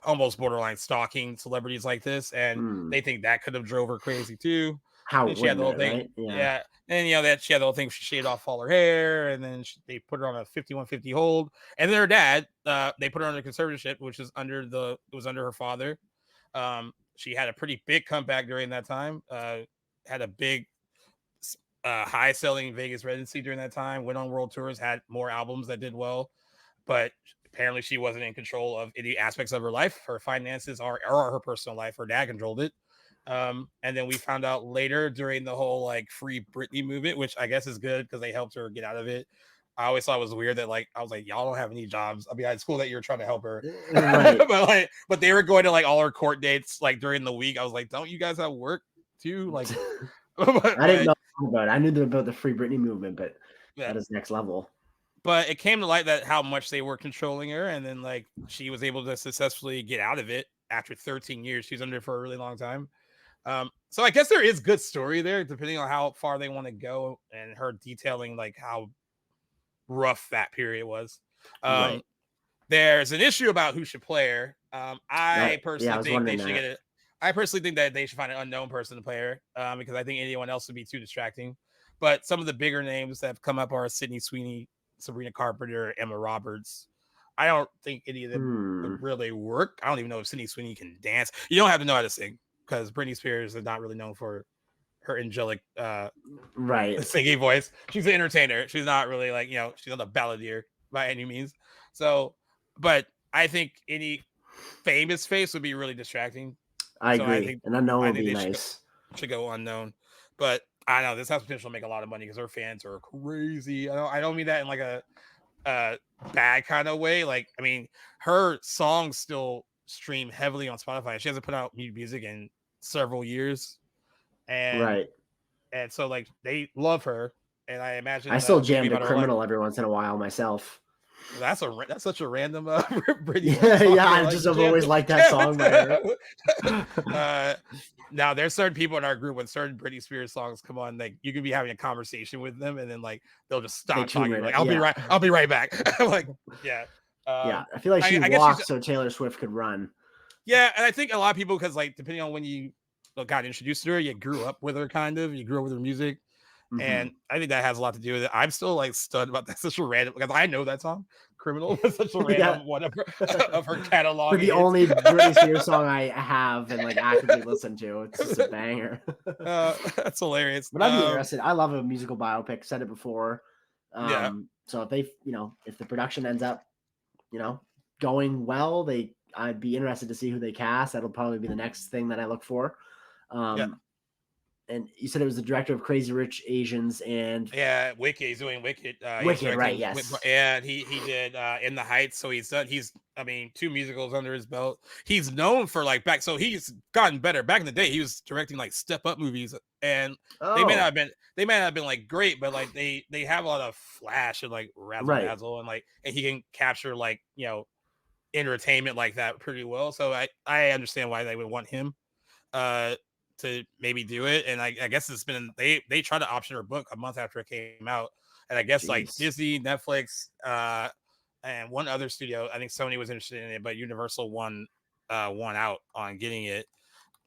almost borderline stalking celebrities like this, and they think that could have drove her crazy too. How and she had the whole thing, right? yeah. And that she had the whole thing. She shaved off all her hair, and then they put her on a 5150 hold. And then her dad, they put her under conservatorship, which is it was under her father. She had a pretty big comeback during that time. Had a big, high selling Vegas residency during that time. Went on world tours, had more albums that did well, but apparently she wasn't in control of any aspects of her life, her finances, or her personal life. Her dad controlled it. And then we found out later during the whole like free Britney movement, which I guess is good because they helped her get out of it. I always thought it was weird that like I was like, y'all don't have any jobs. I mean, it's cool that you're trying to help her, Right. but they were going to like all her court dates like during the week. I was like, don't you guys have work too? Like, I didn't know about it. I knew about the free Britney movement, but yeah. that is next level. But it came to light that how much they were controlling her, and then like she was able to successfully get out of it after 13 years. She was under for a really long time. So I guess there is good story there, depending on how far they want to go, and her detailing like how rough that period was. Right. There's an issue about who should play her. I personally think they should get it. I personally think that they should find an unknown person to play her, because I think anyone else would be too distracting. But some of the bigger names that have come up are Sydney Sweeney, Sabrina Carpenter, Emma Roberts. I don't think any of them would really work. I don't even know if Sydney Sweeney can dance. You don't have to know how to sing, because Britney Spears is not really known for her angelic singing voice. She's an entertainer. She's not really like, she's not a balladeer by any means. So, but I think any famous face would be really distracting. I agree. And unknown would be nice. Should go unknown. But I know this has potential to make a lot of money because her fans are crazy. I don't mean that in like a bad kind of way. Like, I mean, her songs still stream heavily on Spotify. She hasn't put out new music in several years, and so like they love her, and I imagine I still jam to Criminal every once in a while myself. That's such a random Britney song. I've always liked that song by her. Now there's certain people in our group when certain Britney Spears songs come on, like you can be having a conversation with them and then like they'll just stop talking. Like, I'll be right back. Like, yeah. I feel like she walked so Taylor Swift could run. Yeah, and I think a lot of people, because like depending on when you got introduced to her, you grew up with her you grew up with her music. And I think that has a lot to do with it. I'm still like stunned about that. Such a random, because I know that song, "Criminal," was such a random one of her catalog. For the only Britney Spears song I have and like actively listen to, it's just a banger. That's hilarious. But I'd be interested. I love a musical biopic. Said it before. So if they, if the production ends up, going well, I'd be interested to see who they cast. That'll probably be the next thing that I look for. And you said it was the director of Crazy Rich Asians and Wicked. He's doing Wicked. Wicked, right? Yes. And he did In the Heights. So he's 2 musicals under his belt. He's known for like so he's gotten better. Back in the day, he was directing like step up movies, and they may not have been like great, but like they have a lot of flash and like razzle and and he can capture like entertainment like that pretty well. So I understand why they would want him to maybe do it. And I guess it's been they tried to option her book a month after it came out, and I guess like Disney, Netflix, and one other studio, I think Sony was interested in it, but Universal won out on getting it,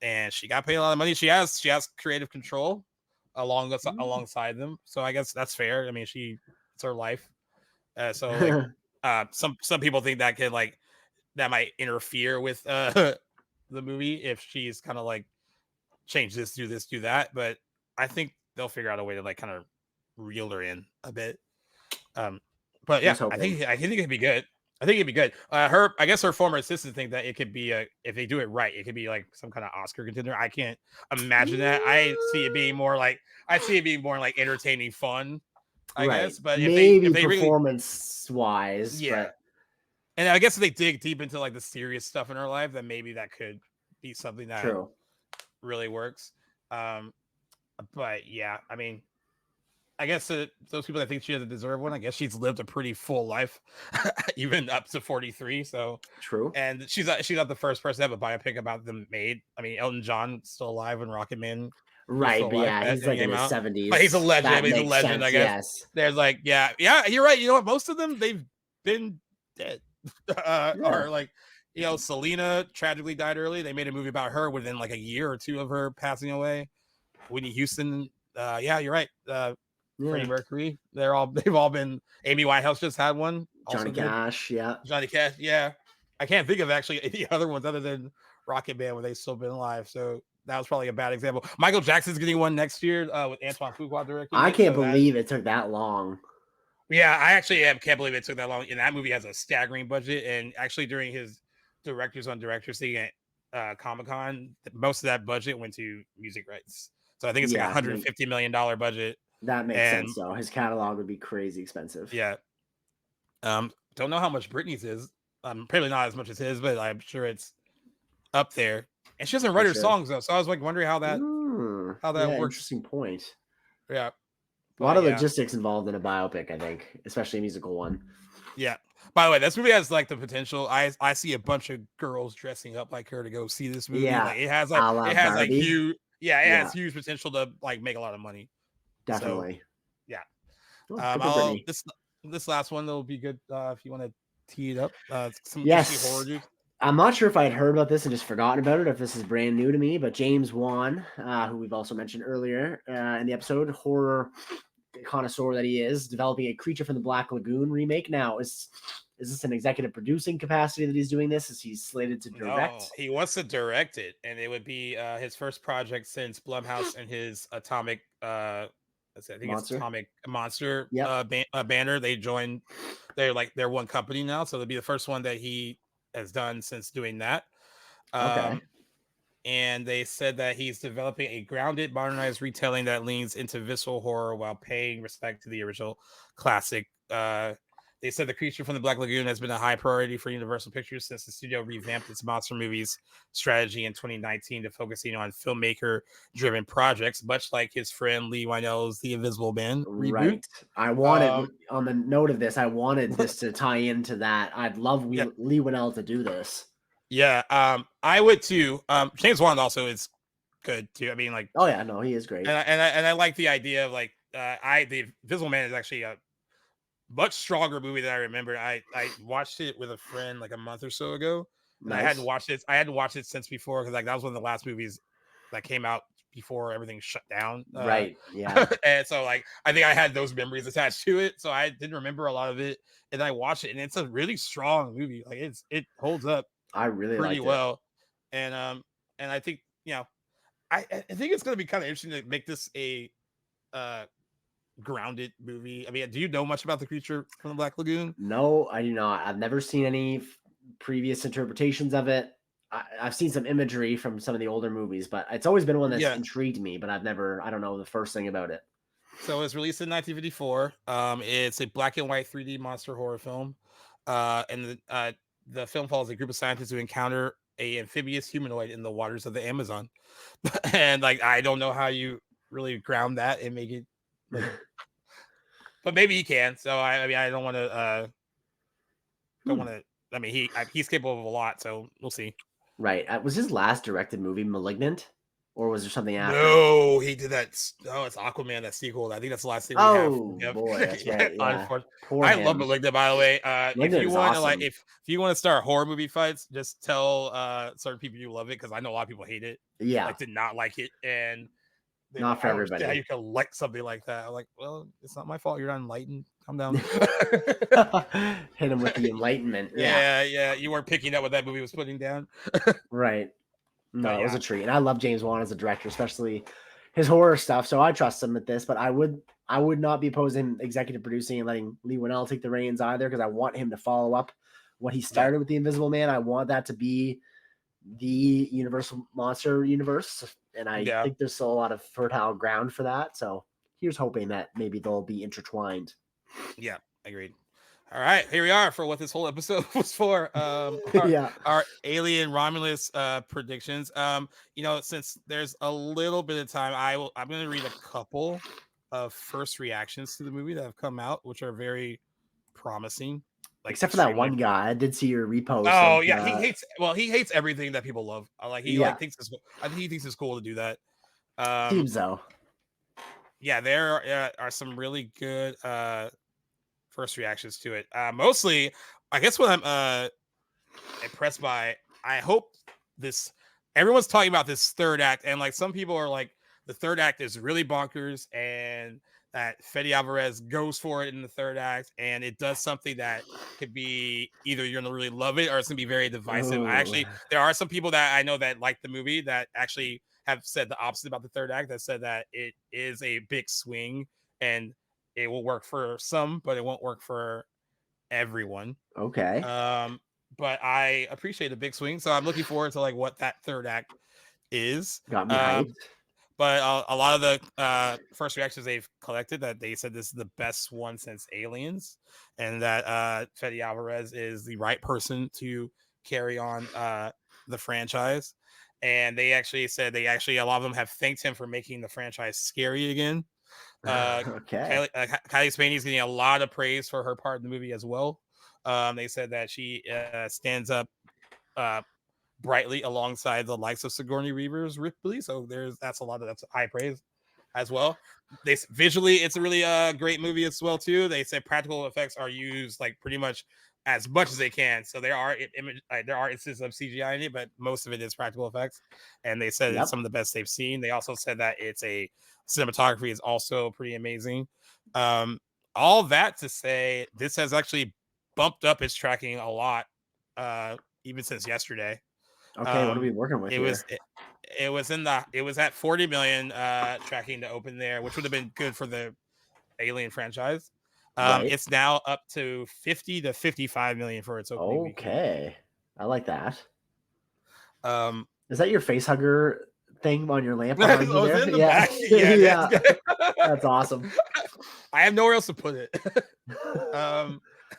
and she got paid a lot of money. She has creative control alongside them, so I guess that's fair. I mean, it's her life. So like some people think that could like that might interfere with the movie if she's kind of like change this, do that, but I think they'll figure out a way to like kind of reel her in a bit. But yeah, I think it could be good. I think it'd be good. I guess her former assistant think that it could be if they do it right, it could be like some kind of Oscar contender. I can't imagine that. I see it being more like entertaining fun, I guess. But maybe if they performance wise, yeah. but And I guess if they dig deep into like the serious stuff in her life, then maybe that could be something that really works. But yeah, I mean, I guess those people that think she doesn't deserve one, I guess she's lived a pretty full life, even up to 43. So true. And she's not the first person to have a biopic about them made. I mean, Elton John still alive when Rocket Man. Right, but yeah, he's like in his 70s. But he's a legend. He's a legend, I guess. Yes. There's like, yeah, you're right. You know what? Most of them, they've been dead. Or like, Selena tragically died early. They made a movie about her within like a year or two of her passing away. Whitney Houston, you're right. Freddie Mercury, they've all been. Amy Winehouse just had one. Johnny Cash, yeah. I can't think of actually any other ones other than Rocket Man where they've still been alive. So that was probably a bad example. Michael Jackson's getting one next year with Antoine Fuqua directing. I can't believe it took that long. Yeah, I actually can't believe it took that long. And that movie has a staggering budget. And actually, during his Directors on Directors thing at Comic-Con, most of that budget went to music rights. So I think it's like $150 million budget. That makes sense, though. His catalog would be crazy expensive. Yeah. Don't know how much Britney's is. Probably not as much as his, but I'm sure it's up there. And she doesn't write her songs though, so I was like wondering how that works. Interesting point. Yeah. A lot of logistics involved in a biopic, I think, especially a musical one. Yeah. By the way, this movie has like the potential. I see a bunch of girls dressing up like her to go see this movie. Yeah. Like, it has huge. Yeah, it has huge potential to like make a lot of money. Definitely. So, yeah. This last one will be good if you want to tee it up. Some horror news. I'm not sure if I'd heard about this and just forgotten about it, if this is brand new to me, but James Wan, who we've also mentioned earlier in the episode, horror connoisseur that he is, developing a Creature from the Black Lagoon remake. Now, is this an executive producing capacity that he's doing this? Is he slated to direct? No, he wants to direct it, and it would be his first project since Blumhouse and his Atomic it's Atomic Monster banner. They joined. They're one company now, so it'll be the first one that he has done since doing that. And they said that he's developing a grounded, modernized retelling that leans into visceral horror while paying respect to the original classic. They said the Creature from the Black Lagoon has been a high priority for Universal Pictures since the studio revamped its monster movies strategy in 2019 to focusing on filmmaker-driven projects, much like his friend Lee Wynell's The Invisible Man reboot. Right. I wanted, on the note of this, I wanted this to tie into that. I'd love Lee Wynell to do this. Yeah, I would too. James Wan also is good too. I mean, like, oh yeah, no, he is great. And I like the idea of like, The Invisible Man is actually a much stronger movie than I remember. I watched it with a friend like a month or so ago. Nice. I hadn't watched it since before because like that was one of the last movies that came out before everything shut down. Right. Yeah. And so like I think I had those memories attached to it, so I didn't remember a lot of it. And I watched it, and it's a really strong movie. Like it holds up. I really pretty well. And I think I think it's going to be kind of interesting to make this a grounded movie. I mean, do you know much about the Creature from the Black Lagoon? No, I do not. I've never seen any previous interpretations of it. I've seen some imagery from some of the older movies, but it's always been one that's intrigued me, but I don't know the first thing about it. So it was released in 1954. It's a black and white 3D monster horror film. And the film follows a group of scientists who encounter a amphibious humanoid in the waters of the Amazon. And like, I don't know how you really ground that and make it like, but maybe he can. So I mean, I don't want to I mean, he's capable of a lot, so we'll see. Right. Was his last directed movie Malignant? Or was there something after? No, he did that. Oh, it's Aquaman, that sequel. I think that's the last thing we have. Oh boy, that's right. Yeah. I love Malignant, by the way. If you want to like, if you want to start horror movie fights, just tell certain people you love it, because I know a lot of people hate it. Yeah, like did not like it, and not for everybody. How you can like something like that? I'm like, well, it's not my fault. You're not enlightened. Calm down. Hit him with the enlightenment. Yeah. You weren't picking up what that movie was putting down. Right. No, it was a treat. And I love James Wan as a director, especially his horror stuff, so I trust him with this. But I would not be opposing executive producing and letting Lee Winnell take the reins either, because I want him to follow up what he started with the Invisible Man. I want that to be the Universal Monster universe, and I think there's still a lot of fertile ground for that. So here's hoping that maybe they'll be intertwined. Yeah, agreed. All right, here we are for what this whole episode was for. Our Alien Romulus predictions. Since there's a little bit of time, I'm going to read a couple of first reactions to the movie that have come out, which are very promising. Like, except for that one guy, I did see your repost. Oh yeah, he hates everything that people love. Thinks it's. I think he thinks it's cool to do that. Seems so. Yeah, there are some really good first reactions to it. Mostly, I guess what I'm impressed by. I hope everyone's talking about this third act, and like some people are like, the third act is really bonkers, and that Fede Alvarez goes for it in the third act, and it does something that could be either you're gonna really love it or it's gonna be very divisive. There are some people that I know that like the movie that actually have said the opposite about the third act, that said that it is a big swing and it will work for some, but it won't work for everyone. Okay. But I appreciate a big swing, so I'm looking forward to like what that third act is. Got me hyped. But a lot of the first reactions they've collected, that they said this is the best one since Aliens, and that Fede Alvarez is the right person to carry on the franchise. And they actually said a lot of them have thanked him for making the franchise scary again. Okay. Kylie Spaney is getting a lot of praise for her part in the movie as well. They said that she stands up brightly alongside the likes of Sigourney Weaver's Ripley, so that's high praise as well. Visually, it's a really great movie as well too. They said practical effects are used like pretty much as much as they can. So there are instances of CGI in it, but most of it is practical effects. And they said it's some of the best they've seen. They also said that cinematography is also pretty amazing. All that to say, this has actually bumped up its tracking a lot, even since yesterday. Okay, what are we working with? It was at 40 million tracking to open there, which would have been good for the Alien franchise. It's now up to 50 to 55 million for its opening weekend. Okay, I like that. Is that your face hugger thing on your lamp behind you there? In the back. Yeah. That's awesome. I have nowhere else to put it.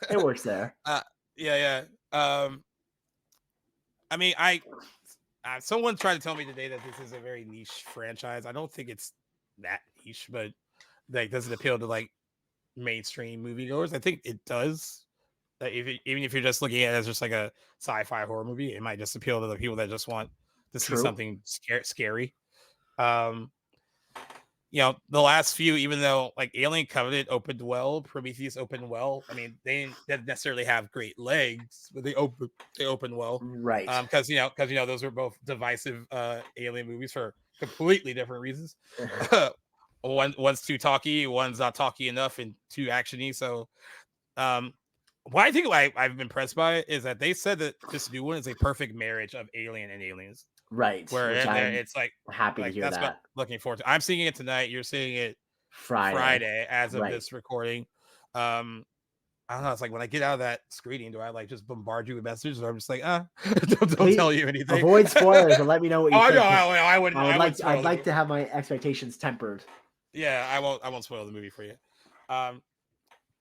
It works there. Yeah. I mean, someone tried to tell me today that this is a very niche franchise. I don't think it's that niche, but like, does it appeal to like mainstream moviegoers? I think it does. Even if you're just looking at it as just like a sci-fi horror movie, it might just appeal to the people that just want to see something scary. The last few, even though like Alien Covenant opened well, Prometheus opened well. I mean, they didn't necessarily have great legs, but they opened well, right? Because those were both divisive Alien movies for completely different reasons. One's too talky, one's not talky enough, and too actiony. So, what I think I've been impressed by is that they said that this new one is a perfect marriage of Alien and Aliens. Right. Where it's like happy to hear that's that. What I'm looking forward to. I'm seeing it tonight. You're seeing it Friday as of this recording. I don't know. It's like when I get out of that screening, do I like just bombard you with messages, or I'm just like, don't tell you anything. Avoid spoilers and let me know what you think. No, I wouldn't. I'd like to have my expectations tempered. Yeah, I won't spoil the movie for you.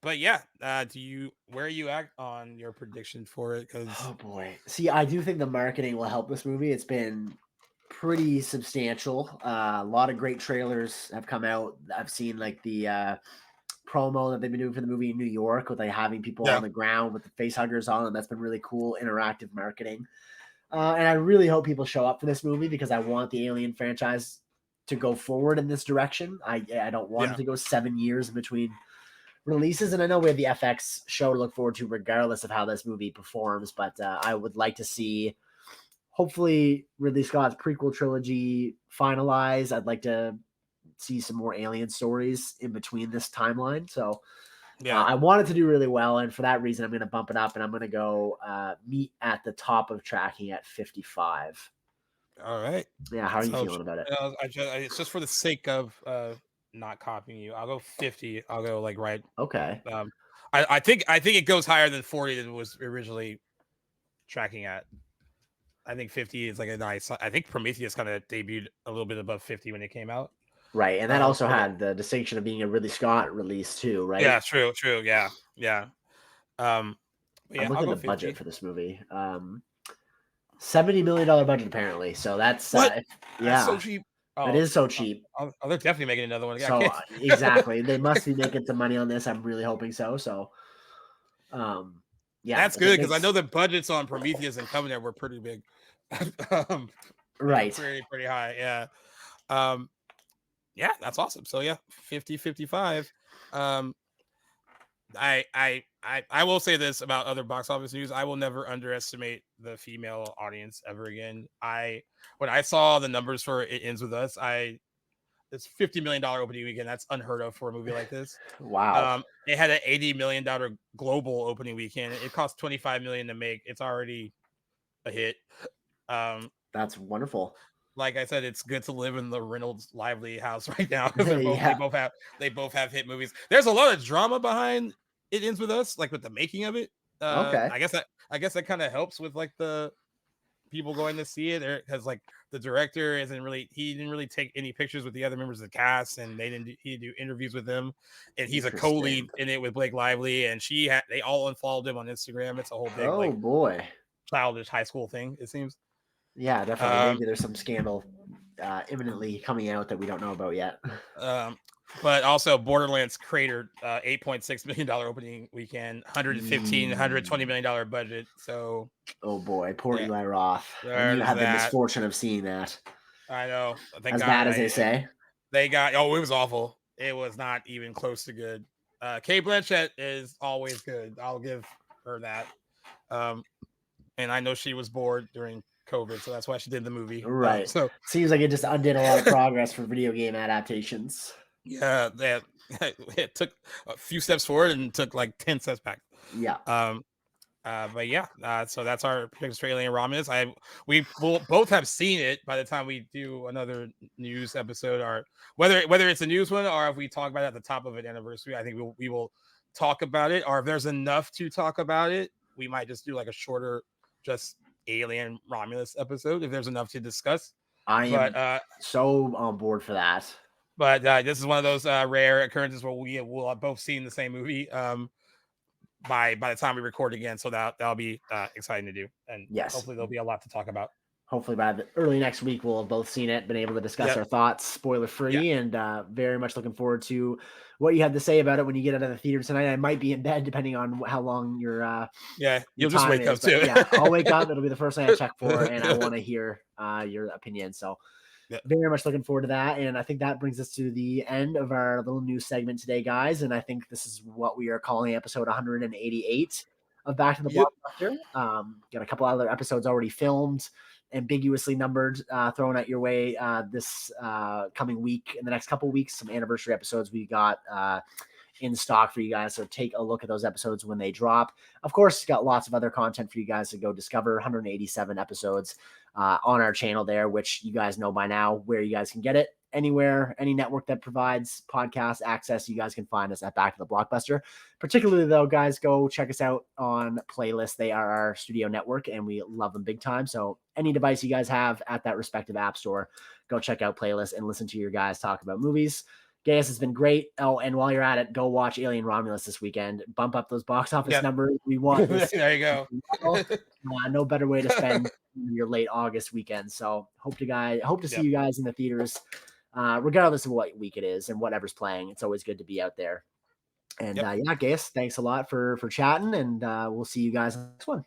But yeah, where are you at on your prediction for it? Because oh boy, see, I do think the marketing will help this movie. It's been pretty substantial. A lot of great trailers have come out. I've seen like the promo that they've been doing for the movie in New York, with like having people on the ground with the face huggers on, and that's been really cool, interactive marketing. And I really hope people show up for this movie, because I want the Alien franchise to go forward in this direction. I don't want it to go 7 years in between releases, and I know we have the FX show to look forward to regardless of how this movie performs, but I would like to see hopefully Ridley Scott's prequel trilogy finalized. I'd like to see some more Alien stories in between this timeline, so I want it to do really well, and for that reason I'm going to bump it up, and I'm going to go meet at the top of tracking at 55. All right. Yeah, how are you feeling about it? It's just for the sake of not copying you. I'll go 50. I'll go like right. Okay. I think it goes higher than 40 that it was originally tracking at. I think 50 is like a nice. I think Prometheus kind of debuted a little bit above 50 when it came out. Right, and that also had the distinction of being a Ridley Scott release too, right? Yeah, true. Yeah. Yeah, I'm looking I'll go at the 50. budget for this movie. $70 million budget apparently. So that's What? yeah, That's so cheap. That is so cheap. They're definitely making another one. So exactly, they must be making some money on this. I'm really hoping so. So, yeah, that's good because I know the budgets on Prometheus and Covenant were pretty big. Right, pretty high. Yeah. Yeah, that's awesome. So yeah, 50, 55. I will say this about other box office news. I will never underestimate the female audience ever again. When I saw the numbers for It Ends With Us, it's $50 million opening weekend. That's unheard of for a movie like this. Wow. It had an $80 million global opening weekend. It cost $25 million to make. It's already a hit. That's wonderful. Like I said, it's good to live in the Reynolds Lively house right now. They both have hit movies. There's a lot of drama behind It Ends With Us, like with the making of it. Okay. I guess that kind of helps with like the people going to see it, because like the director didn't really take any pictures with the other members of the cast, and he didn't do interviews with them, and he's a co-lead in it with Blake Lively, and they all unfollowed him on Instagram. It's a whole big boy, childish high school thing, it seems. Yeah, definitely. Maybe there's some scandal imminently coming out that we don't know about yet. But also Borderlands cratered $8.6 million opening weekend, $120 million budget. So, oh boy, poor Eli Roth. And you had the misfortune of seeing that. I know. As bad as they say. It was awful. It was not even close to good. Cate Blanchett is always good. I'll give her that. And I know she was bored during COVID, so that's why she did the movie. Right. So seems like it just undid a lot of progress for video game adaptations. Yeah, it took a few steps forward and took like 10 steps back. Yeah. But yeah, so that's our predictions for Alien Romulus. We will both have seen it by the time we do another news episode, or whether it's a news one or if we talk about it at the top of an anniversary. I think we will talk about it, or if there's enough to talk about it, we might just do like a shorter, just Alien Romulus episode if there's enough to discuss. I am so on board for that. But this is one of those rare occurrences where we will have both seen the same movie by the time we record again. So that'll be exciting to do. And yes, hopefully there'll be a lot to talk about. Hopefully by the early next week, we'll have both seen it, been able to discuss our thoughts, spoiler free, and very much looking forward to what you had to say about it when you get out of the theater tonight. I might be in bed depending on how long your you'll just wake up too. Yeah, I'll wake up. It'll be the first thing I check for, and I want to hear your opinion. So very much looking forward to that. And I think that brings us to the end of our little news segment today, guys. And I think this is what we are calling episode 188 of Back to the Blockbuster. Got a couple other episodes already filmed, ambiguously numbered, thrown at your way this coming week. In the next couple weeks, some anniversary episodes we got in stock for you guys. So take a look at those episodes when they drop. Of course, got lots of other content for you guys to go discover. 187 episodes on our channel there, which you guys know by now where you guys can get it. Anywhere, any network that provides podcast access, you guys can find us at Back to the Blockbuster. Particularly though, guys, go check us out on Playlist. They are our studio network and we love them big time. So any device you guys have at that respective app store, go check out Playlist and listen to your guys talk about movies. Gaius, has been great. Oh, and while you're at it, go watch Alien Romulus this weekend. Bump up those box office numbers. We want this. There you go. No better way to spend your late August weekend. So hope to see you guys in the theaters, regardless of what week it is and whatever's playing. It's always good to be out there. And Gaius, thanks a lot for chatting, and we'll see you guys in the next one.